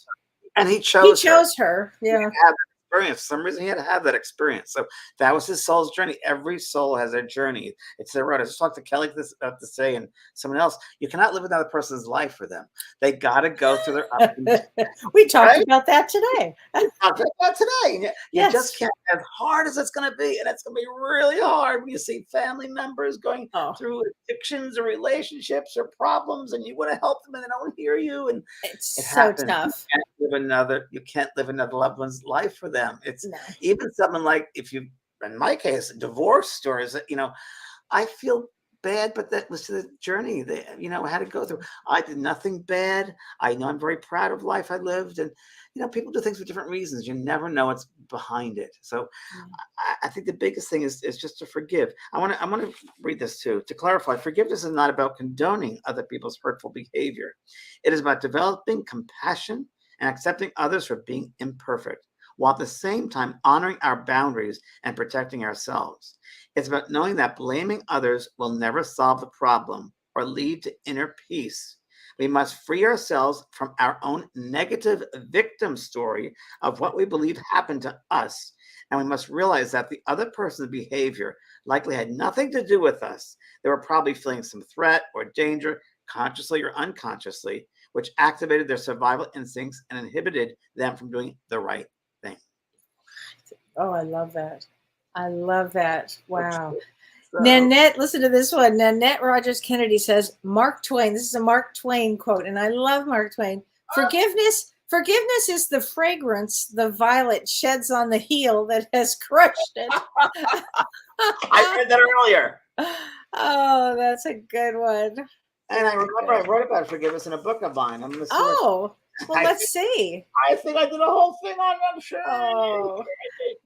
And he chose her. Yeah. For some reason, he had to have that experience. So that was his soul's journey. Every soul has their journey. It's their road. I just talked to Kellee about to say, and someone else, you cannot live another person's life for them. They got to go through their ups and downs. We talked about that today. You just can't, as hard as it's going to be, and it's going to be really hard when you see family members going through addictions or relationships or problems, and you want to help them, and they don't hear you, and it's so tough. You can't live another loved one's life for them. It's even something like, if you, in my case, divorce or is it, I feel bad, but that was the journey that, I had to go through. I did nothing bad. I know I'm very proud of life I lived, and, people do things for different reasons. You never know what's behind it. So I think the biggest thing is just to forgive. I want to read this too. To clarify, forgiveness is not about condoning other people's hurtful behavior. It is about developing compassion and accepting others for being imperfect, while at the same time honoring our boundaries and protecting ourselves. It's about knowing that blaming others will never solve the problem or lead to inner peace. We must free ourselves from our own negative victim story of what we believe happened to us. And we must realize that the other person's behavior likely had nothing to do with us. They were probably feeling some threat or danger, consciously or unconsciously, which activated their survival instincts and inhibited them from doing the right thing. Oh, I love that. I love that. Wow. So, Nanette, listen to this one. Nanette Rogers Kennedy says, Mark Twain, this is a Mark Twain quote, and I love Mark Twain. Forgiveness is the fragrance the violet sheds on the heel that has crushed it. I read that earlier. Oh, that's a good one. And I remember I wrote about forgiveness in a book of mine. Let's see. I think I did a whole thing on it, I'm sure. Oh.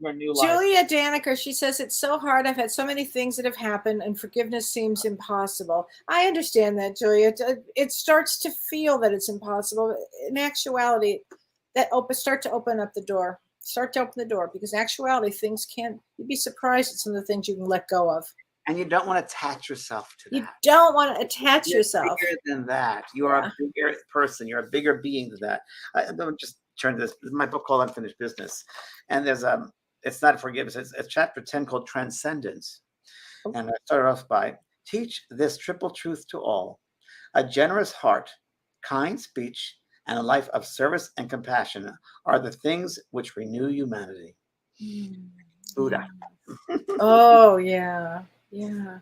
Julia Daniker, she says, it's so hard. I've had so many things that have happened and forgiveness seems impossible. I understand that, Julia. It starts to feel that it's impossible. In actuality, start to open up the door. Start to open the door, because in actuality, things can, you'd be surprised at some of the things you can let go of. And you don't want to attach yourself to that. You don't want to attach You're yourself. bigger than that. You are a bigger person. You're a bigger being than that. I'm just turn to this. This is my book called Unfinished Business. And there's it's not forgiveness. It's chapter 10 called Transcendence. And I started off by teach this triple truth to all. A generous heart, kind speech, and a life of service and compassion are the things which renew humanity. Buddha. Oh, yeah. Yeah.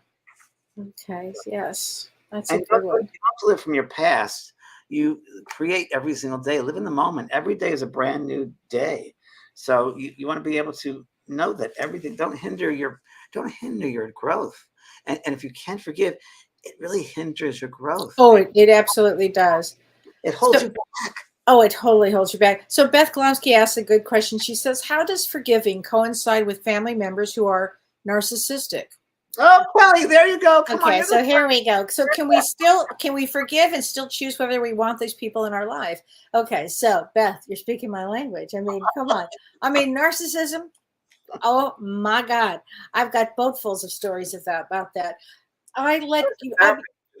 Okay. Yes. That's And a good one. you don't live from your past. You create every single day. Live in the moment. Every day is a brand new day. So you want to be able to know that everything don't hinder your growth. And if you can't forgive, it really hinders your growth. Oh, it absolutely does. It holds you back. Oh, it totally holds you back. So Beth Glomsky asks a good question. She says, how does forgiving coincide with family members who are narcissistic? Oh, Kellee, there you go. Come on. Okay, so here we go. So can we forgive and still choose whether we want these people in our life? Okay, so Beth, you're speaking my language. I mean, come on. I mean, narcissism. Oh my God, I've got boatfuls of stories about that. I let you,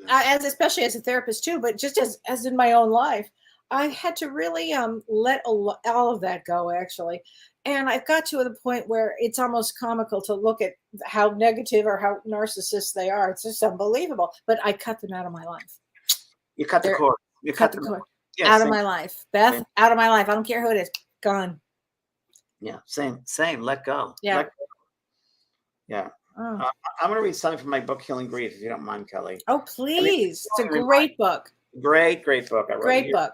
especially as a therapist too, but just as in my own life, I had to really let all of that go, actually. And I've got to the point where it's almost comical to look at how negative or how narcissist they are. It's just unbelievable. But I cut them out of my life. You cut the cord. You cut the cord out of my life. Beth, out of my life. I don't care who it is. Gone. Yeah, same. Let go. Yeah. Let go. Yeah. Oh. I'm going to read something from my book, Healing Grief, if you don't mind, Kellee. Oh, please. It's a great book. Great book. I wrote great book.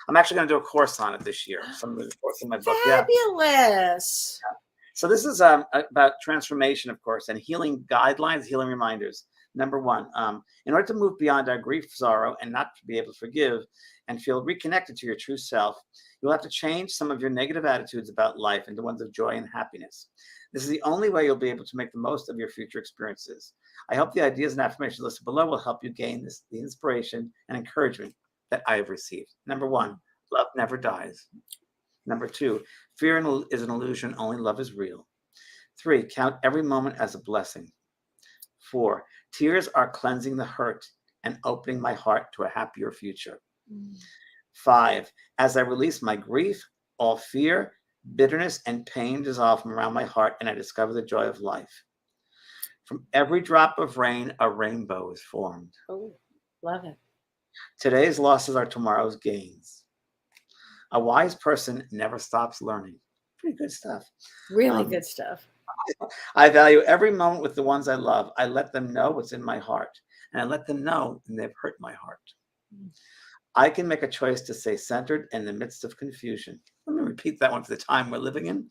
I'm actually going to do a course on it this year. Some of the course in my book. Fabulous. Yeah. So this is about transformation, of course, and healing guidelines, healing reminders. Number one, in order to move beyond our grief, sorrow, and not to be able to forgive and feel reconnected to your true self, you'll have to change some of your negative attitudes about life into ones of joy and happiness. This is the only way you'll be able to make the most of your future experiences. I hope the ideas and affirmations listed below will help you gain the inspiration and encouragement that I have received. Number one, love never dies. Number two, fear is an illusion, only love is real. 3, count every moment as a blessing. 4, tears are cleansing the hurt and opening my heart to a happier future. 5, as I release my grief, all fear, bitterness, and pain dissolve from around my heart, and I discover the joy of life. From every drop of rain, a rainbow is formed. Oh, love it. Today's losses are tomorrow's gains. A wise person never stops learning. Pretty good stuff. Really good stuff. I value every moment with the ones I love. I let them know what's in my heart, and I let them know when they've hurt my heart. I can make a choice to stay centered in the midst of confusion. Let me repeat that one for the time we're living in.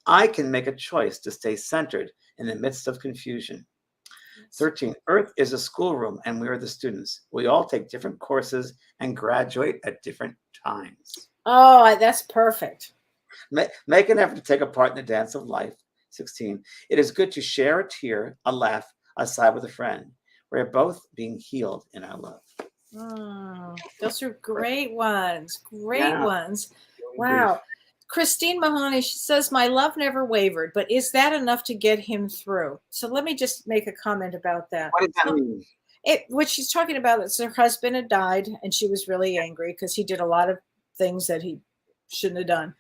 I can make a choice to stay centered in the midst of confusion. 13, Earth is a schoolroom and we are the students. We all take different courses and graduate at different times. Oh, that's perfect. Make an effort to take a part in the dance of life. 16, it is good to share a tear, a laugh, a sigh with a friend. We're both being healed in our love. Oh, those are great ones. Great ones. Wow. Christine Mahoney, she says, my love never wavered, but is that enough to get him through? So let me just make a comment about that. What does that mean? What she's talking about is her husband had died and she was really angry because he did a lot of things that he shouldn't have done.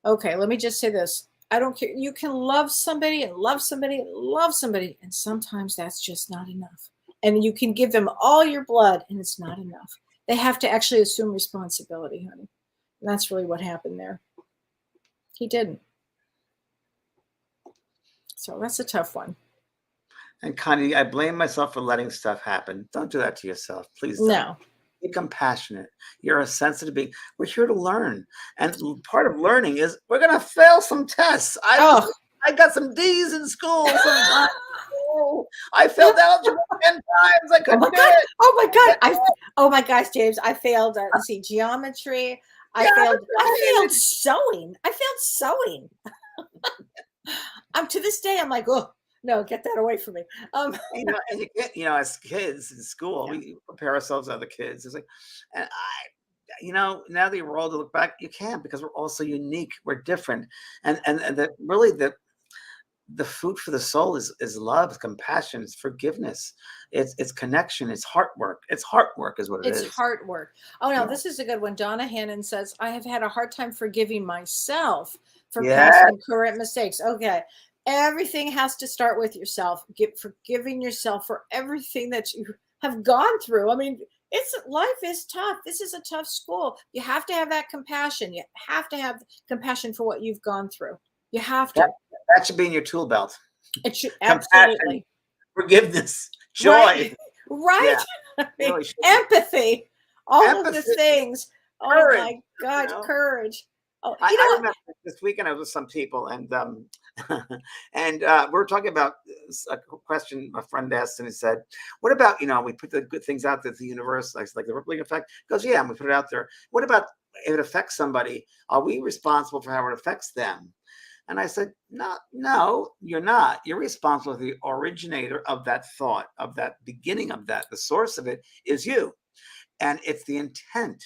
Okay, let me just say this. I don't care. You can love somebody and love somebody and love somebody, and sometimes that's just not enough. And you can give them all your blood and it's not enough. They have to actually assume responsibility, honey. And that's really what happened there. He didn't. So that's a tough one. And Connie, I blame myself for letting stuff happen. Don't do that to yourself. Please don't. No. Be compassionate. You're a sensitive being. We're here to learn. And part of learning is we're going to fail some tests. I got some D's in school sometimes. I failed algebra 10 times. I couldn't do it. Oh my God. Oh my gosh, James. I failed geometry. I failed sewing. To this day, I'm like, oh no, get that away from me. And you get, as kids in school, we prepare ourselves as other kids. It's like, and now that you're old to look back, you can't, because we're all so unique. We're different. And really the food for the soul is love, compassion, it's forgiveness, it's connection, it's heart work. It's heart work is what it is. It's heart work. Oh no, Yeah. this is a good one. Donna Hannon says, I have had a hard time forgiving myself for Yes. past and current mistakes. Okay. Everything has to start with yourself. Forgiving yourself for everything that you have gone through. I mean, life is tough. This is a tough school. You have to have that compassion. You have to have compassion for what you've gone through. You have to. That should be in your tool belt. It should, Compassion, absolutely. forgiveness, joy. Right. Right. Yeah, really should be. Empathy. All of the Empathy, things. courage, Oh my God, courage. Oh, I you know what? remember this weekend I was with some people, and and we were talking about a question my friend asked, and he said, "What about we put the good things out there to the universe, like the rippling effect?" He goes, "Yeah, and we put it out there. What about if it affects somebody? Are we responsible for how it affects them?" And I said, no, you're not. You're responsible for the originator of that thought, of that beginning of that. The source of it is you, and it's the intent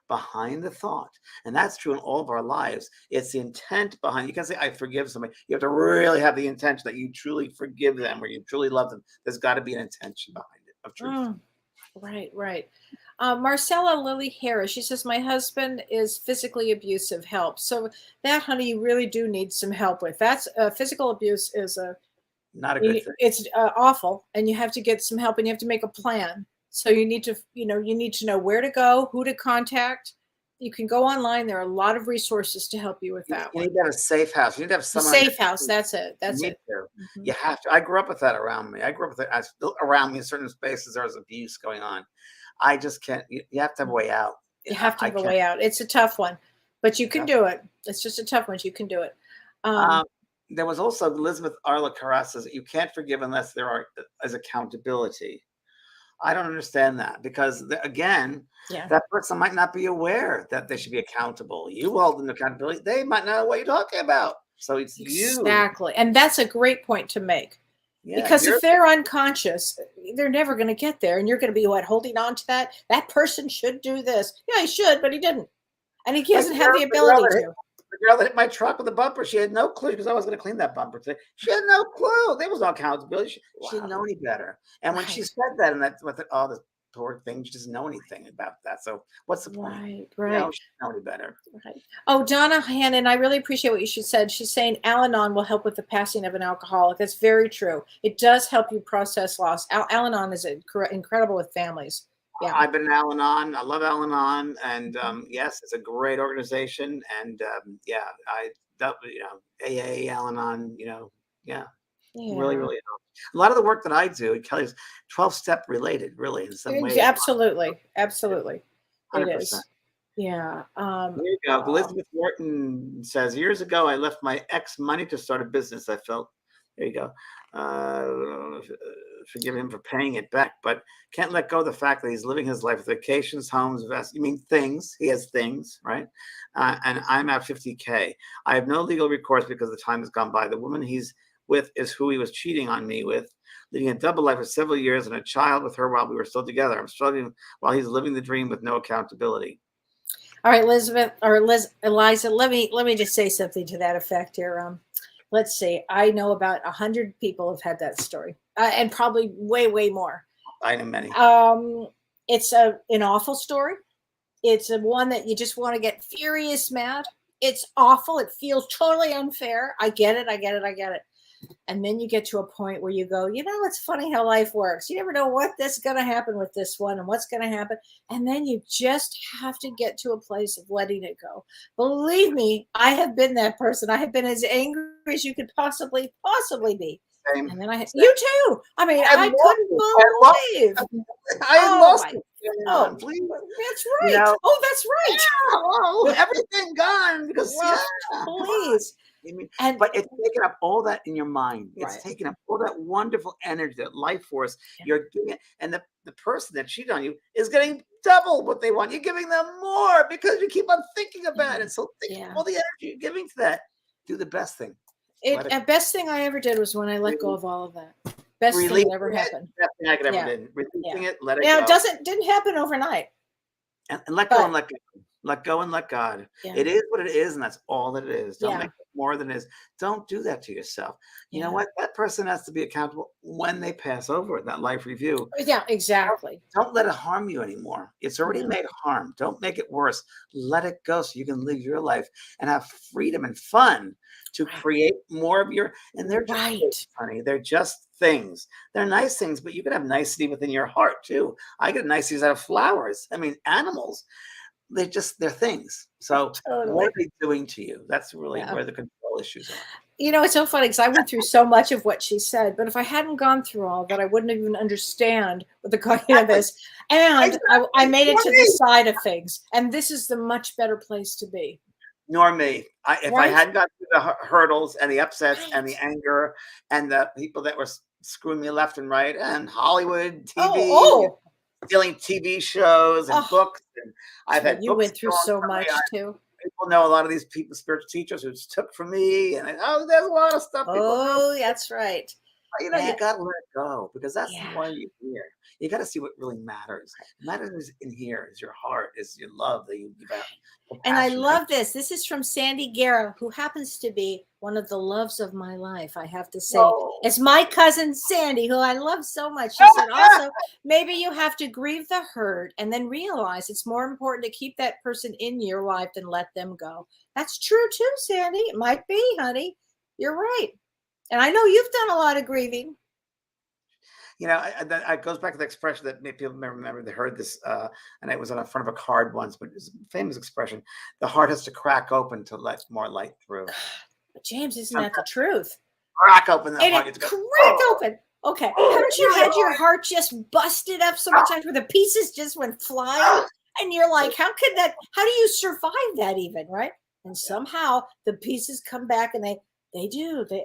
behind the thought. And that's true in all of our lives. It's the intent behind. You can't say I forgive somebody. You have to really have the intention that you truly forgive them or you truly love them. There's got to be an intention behind it of truth. Right. Marcella Lily Harris, she says, my husband is physically abusive. Help. So that, honey, you really do need some help with. That's physical abuse is not a good thing. It's awful, and you have to get some help, and you have to make a plan. So you need to, you need to know where to go, who to contact. You can go online. There are a lot of resources to help you with that. You need to have a safe house. You need to have someone. Safe house. That's it. That's it. Mm-hmm. You have to. I grew up with that around me. I grew up with it. Around me in certain spaces, there was abuse going on. I just can't. You have to have a way out. You have to have a way out. It's a tough one, but you can do it. It's just a tough one. You can do it. There was also Elizabeth Arla Carras says you can't forgive unless there is accountability. I don't understand that, because again, that person might not be aware that they should be accountable. You hold them to accountability. They might not know what you're talking about. So it's exactly. And that's a great point to make. Yeah, because if they're unconscious, they're never going to get there. And you're going to be holding on to that. That person should do this. Yeah, he should, but he didn't. And he doesn't have the ability to. The girl that hit my truck with a bumper, she had no clue, because I was going to clean that bumper today. She had no clue. There was no accountability. She didn't know any better. And when she said that, and that's what this poor thing, she doesn't know anything about that. So what's the point? Right. She didn't know any better. Right. Oh, Donna Hannon, I really appreciate what you said. She's saying Al-Anon will help with the passing of an alcoholic. That's very true. It does help you process loss. Al-Anon is incredible with families. Yeah, I've been in Al-Anon. I love Al-Anon, and yes, it's a great organization. And AA, Al-Anon, really helps. A lot of the work that I do, Kelly's 12-step related, really, in some way. Absolutely. 100%. It is. Yeah. There you go. Elizabeth Wharton says, years ago, I left my ex money to start a business. I felt, there you go. Forgive him for paying it back, but can't let go of the fact that he's living his life with vacations, homes, things. He has things, right? And I'm at 50K. I have no legal recourse because the time has gone by. The woman he's with is who he was cheating on me with, living a double life for several years and a child with her while we were still together. I'm struggling while he's living the dream with no accountability. All right, Eliza, let me just say something to that effect here. Let's see. I know about 100 people have had that story, and probably way more. I know many. It's an awful story. It's one that you just want to get furious mad. It's awful. It feels totally unfair. I get it. And then you get to a point where you go, it's funny how life works. You never know what's going to happen with this one and what's going to happen. And then you just have to get to a place of letting it go. Believe me, I have been that person. I have been as angry as you could possibly be. Same. And then you too. I mean, I couldn't believe. I lost it. Oh, please. That's right. That's right. Yeah, oh, everything gone because please. But it's taking up all that in your mind. It's taking up all that wonderful energy, that life force. You're giving it, and the person that cheated on you is getting double what they want. You're giving them more because you keep on thinking about it. So think all the energy you're giving to that. Do the best thing. The best thing I ever did was when I let go of all of that. Best thing that ever happened. Best thing I could ever do. Releasing it, let it go. It didn't happen overnight. And let go and But let go. Let go and let God. yeah, It is what it is, and that's all that it is. Don't yeah, make it more than it is. Don't do that to yourself. You know yeah, what? That person has to be accountable when they pass over that life review. yeah, exactly. Don't let it harm you anymore. It's already No. made harm. Don't make it worse. Let it go so you can live your life and have freedom and fun to Right. create more of your. And they're just things, Right. honey. They're just things. They're nice things, but you can have nicety within your heart too. I get niceties out of flowers. I mean, animals. They're things. So what Totally. are they doing to you? That's really Yeah. where the control issues are. It's so funny because I went through so much of what she said, but if I hadn't gone through all that, I wouldn't even understand what the cognitive Exactly. is. And I Exactly. made it Nor to the me. side of things. And this is the much better place to be. Nor me. If I Right? hadn't got through the hurdles and the upsets and the Right. anger and the people that were screwing me left and right and Hollywood Oh, TV, oh, stealing TV shows and oh. books, and I've Well, had you books went through stolen so from me. much too. People know a lot of these people, spiritual teachers, who took from me, and there's a lot of stuff people know. Oh, that's right. You That, got to let it go because that's yeah. why you're here. You got to see what really matters. Matters in here is your heart, is your love that you give out, And I compassion. love this. This is from Sandy Guerra, who happens to be one of the loves of my life, I have to say. Whoa. It's my cousin Sandy, who I love so much. She said, also, maybe you have to grieve the hurt and then realize it's more important to keep that person in your life than let them go. That's true too, Sandy. It might be, honey. You're right. And I know you've done a lot of grieving. It goes back to the expression that maybe people may remember. They heard this, and it was on the front of a card once, but it's a famous expression. The heart has to crack open to let more light through. But James, isn't that the Sometimes truth? crack open that And heart. it You have to go, crack oh, open. Okay. oh, Haven't you had your heart just busted up so many times where the pieces just went flying? And you're like, how do you survive that even, right? And somehow the pieces come back and they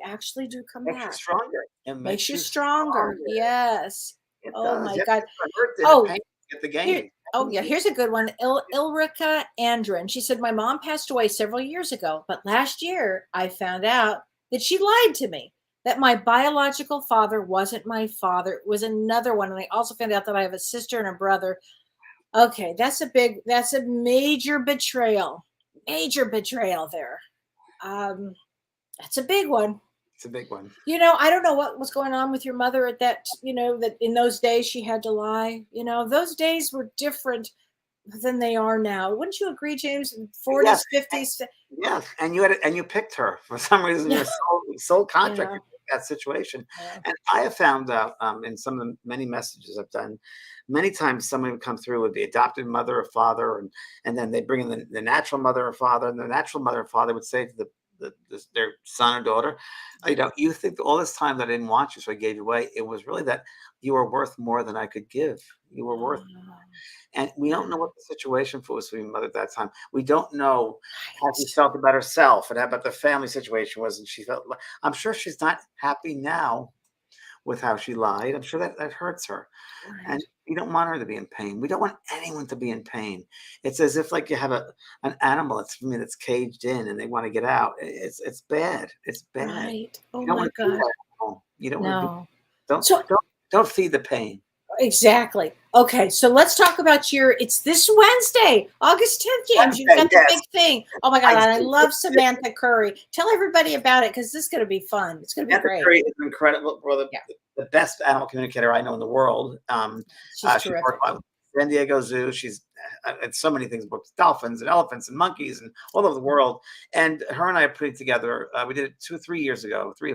actually do come makes you back. stronger. It Makes makes you you stronger. stronger. Yes. It Oh does. my You have to God. get the hurt and the Oh, pain to get the here, gain. oh yeah, here's a good one. Ilrika Andren. She said, my mom passed away several years ago, but last year I found out that she lied to me, that my biological father wasn't my father. It was another one. And I also found out that I have a sister and a brother. Okay, that's a major betrayal. Major betrayal there. That's a big one. It's a big one. I don't know what was going on with your mother at that, that in those days she had to lie. Those days were different than they are now. Wouldn't you agree, James? Yes. 40s, 50s. Yes, and you picked her for some reason. Yeah. Your soul contract Yeah. you picked that situation, Yeah. and I have found out in some of the many messages I've done, many times someone would come through with the adopted mother or father, and then they bring in the natural mother or father, and the natural mother or father would say to their son or daughter, you think all this time that I didn't want you, so I gave you away. It was really that you were worth more than I could give. You were worth. And we don't know what the situation was for your mother at that time. We don't know how she felt about herself and how about the family situation was. And she felt, I'm sure she's not happy now with how she lied. I'm sure that hurts her. And we don't want her to be in pain. We don't want anyone to be in pain. It's as if like you have an animal that's caged in and they want to get out. It's bad. It's bad. Right. Oh You don't my want to do God. that at home. You don't want to No. don't So don't feed the pain. exactly. Okay, so let's talk about it's this Wednesday, August 10th, James. You've Wednesday, got the yes. big thing. Oh my God, I and I do. love Samantha Curry. Tell everybody about it because this is going to be fun. It's going to be Samantha great. Curry is an incredible, Yeah. the best animal communicator I know in the world. She's She terrific. worked with San Diego Zoo. She's at so many things, books, dolphins and elephants and monkeys and all over the world. And her and I are putting together, we did it 3 or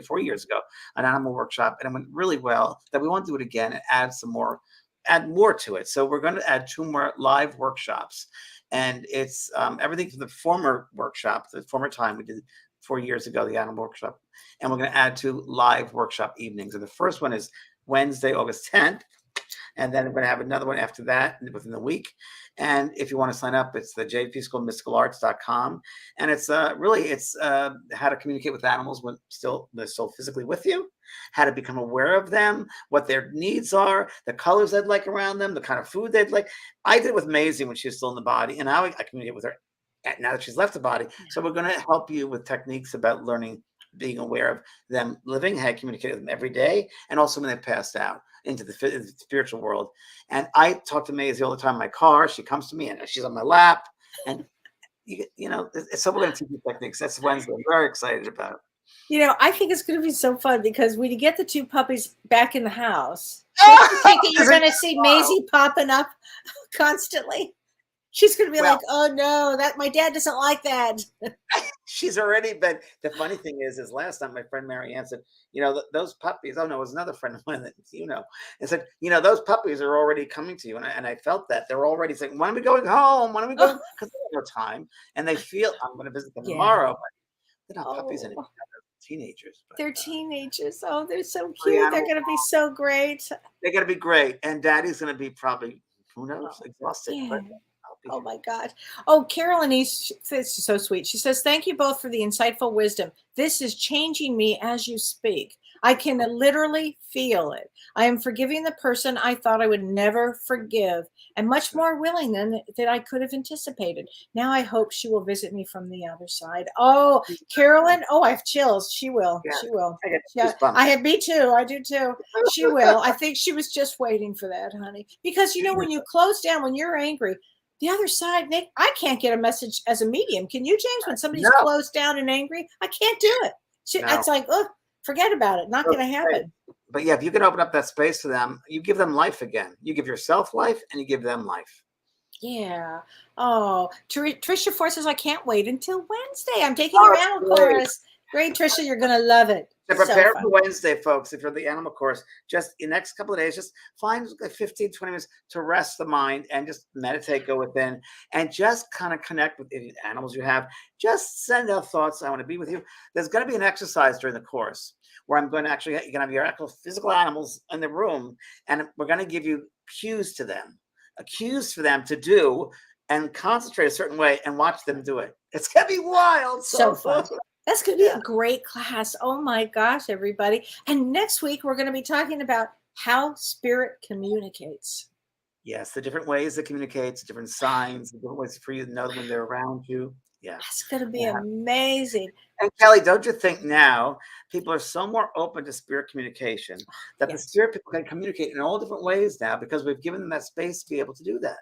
4 years ago, an animal workshop, and it went really well that we want to do it again and add more to it. So we're going to add 2 more live workshops. And it's everything from the former workshop, the former time we did 4 years ago, the animal workshop. And we're going to add 2 live workshop evenings. And the first one is Wednesday, August 10th. And then we're going to have another one after that within the week. And if you want to sign up, it's the jpschoolmysticalarts.com. And it's how to communicate with animals when they're still physically with you, how to become aware of them, what their needs are, the colors they'd like around them, the kind of food they'd like. I did it with Maisie when she was still in the body, and now I communicate with her now that she's left the body. So we're going to help you with techniques about learning, being aware of them living, how to communicate with them every day, and also when they passed out. into the spiritual world. And I talk to Maisie all the time in my car. She comes to me and she's on my lap. And, so we're going to teach you techniques. That's Wednesday. I'm very excited about it. I think it's going to be so fun because when you get the two puppies back in the house, don't you think that you're going to see Maisie popping up constantly? She's going to be like, oh no, that my dad doesn't like that. She's already been. The funny thing is last time my friend Marianne said, those puppies. Oh no, it was another friend of mine that and said, those puppies are already coming to you, and I felt that they're already saying, when are we going home? When are we going? Because they have no time, and they feel I'm going to visit them tomorrow. But they're not puppies anymore. They're teenagers. They're teenagers. Oh, they're so cute. They're going to be so great. They're going to be great, and Daddy's going to be probably who knows exhausted. Yeah. But oh my God. Oh, Carolyn, this is so sweet. She says, thank you both for the insightful wisdom. This is changing me as you speak. I can literally feel it. I am forgiving the person I thought I would never forgive and much more willing than I could have anticipated. Now I hope she will visit me from the other side. Oh, Carolyn. Oh, I have chills. She will. Yeah. She will. I have me too. I do too. She will. I think she was just waiting for that, honey. Because when you close down, when you're angry, the other side, I can't get a message as a medium. Can you, James? When somebody's closed down and angry, I can't do it. It's like, oh, forget about it. Not going to happen. But yeah, if you can open up that space to them, you give them life again. You give yourself life and you give them life. Yeah. Oh, Trisha Ford says, I can't wait until Wednesday. I'm taking your animal course. Great, Trisha. You're going to love it. So prepare for Wednesday, folks. If you're the animal course, just in the next couple of days, just find 15, 20 minutes to rest the mind and just meditate, go within, and just kind of connect with the animals you have. Just send out thoughts. I want to be with you. There's going to be an exercise during the course where I'm going to you're going to have your actual physical animals in the room, and we're going to give you cues to them, cues for them to do, and concentrate a certain way and watch them do it. It's going to be wild. So fun. That's going to be a great class. Oh my gosh, everybody. And next week, we're going to be talking about how spirit communicates. Yes, the different ways it communicates, different signs, the different ways for you to know when they're around you. Yeah. That's going to be amazing. And Kellee, don't you think now people are so more open to spirit communication that the spirit people can communicate in all different ways now because we've given them that space to be able to do that.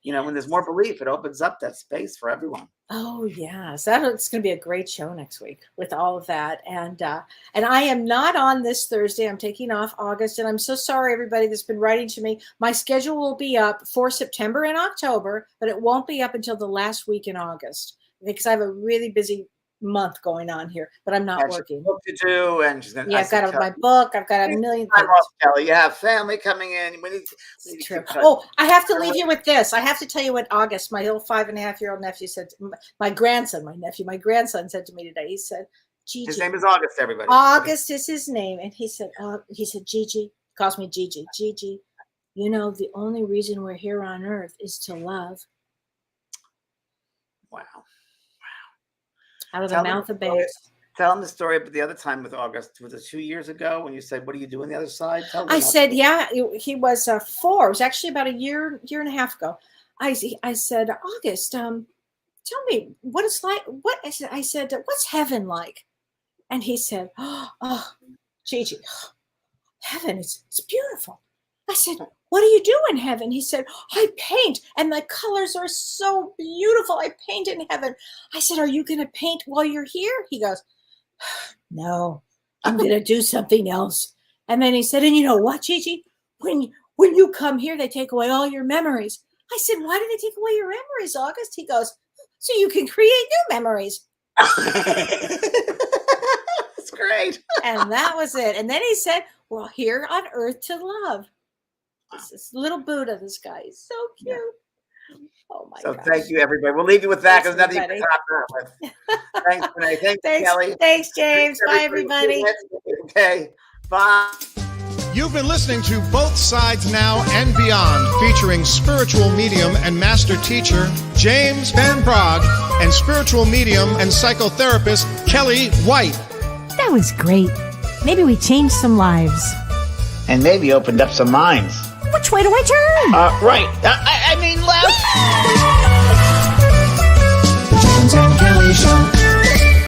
When there's more belief, it opens up that space for everyone. Oh, yes. It's going to be a great show next week with all of that. And I am not on this Thursday. I'm taking off August. And I'm so sorry, everybody that's been writing to me. My schedule will be up for September and October, but it won't be up until the last week in August because I have a really busy month going on here, but I'm not working. Book to do, and she's gonna. I've got my book. I've got a million things. Kellee, you have family coming in. We need true. Oh, I have to leave you with this. I have to tell you what August, my little 5.5-year-old nephew said. My grandson said to me today. He said, "Gigi." His name is August. Everybody. August is his name, and he said, Gigi, calls me Gigi. Gigi, the only reason we're here on Earth is to love. Wow. Out of the mouth of babes. Tell him the story, but the other time with August, was it 2 years ago when you said, what do you do on the other side? I said, he was 4. It was actually about a year and a half ago. I said, August, tell me what it's like. I said, what's heaven like? And he said, oh, Gigi, heaven, it's beautiful. I said, what do you do in heaven? He said, I paint, and the colors are so beautiful. I paint in heaven. I said, are you going to paint while you're here? He goes, no, I'm going to do something else. And then he said, and you know what, Gigi? When you come here, they take away all your memories. I said, why do they take away your memories, August? He goes, so you can create new memories. That's great. And that was it. And then he said, we're here on earth to love. This little Buddha, this guy is so cute. Yeah. Oh my God. So thank you, everybody. We'll leave you with that because nothing you can top that with. Thanks, Renee. Thanks, Kellee. Thanks, James. Bye, everybody. Okay. Bye. You've been listening to Both Sides Now and Beyond, featuring spiritual medium and master teacher James Van Praagh and spiritual medium and psychotherapist Kellee White. That was great. Maybe we changed some lives. And maybe opened up some minds. Which way do I turn? Right. I mean left. The James and Kellee Show.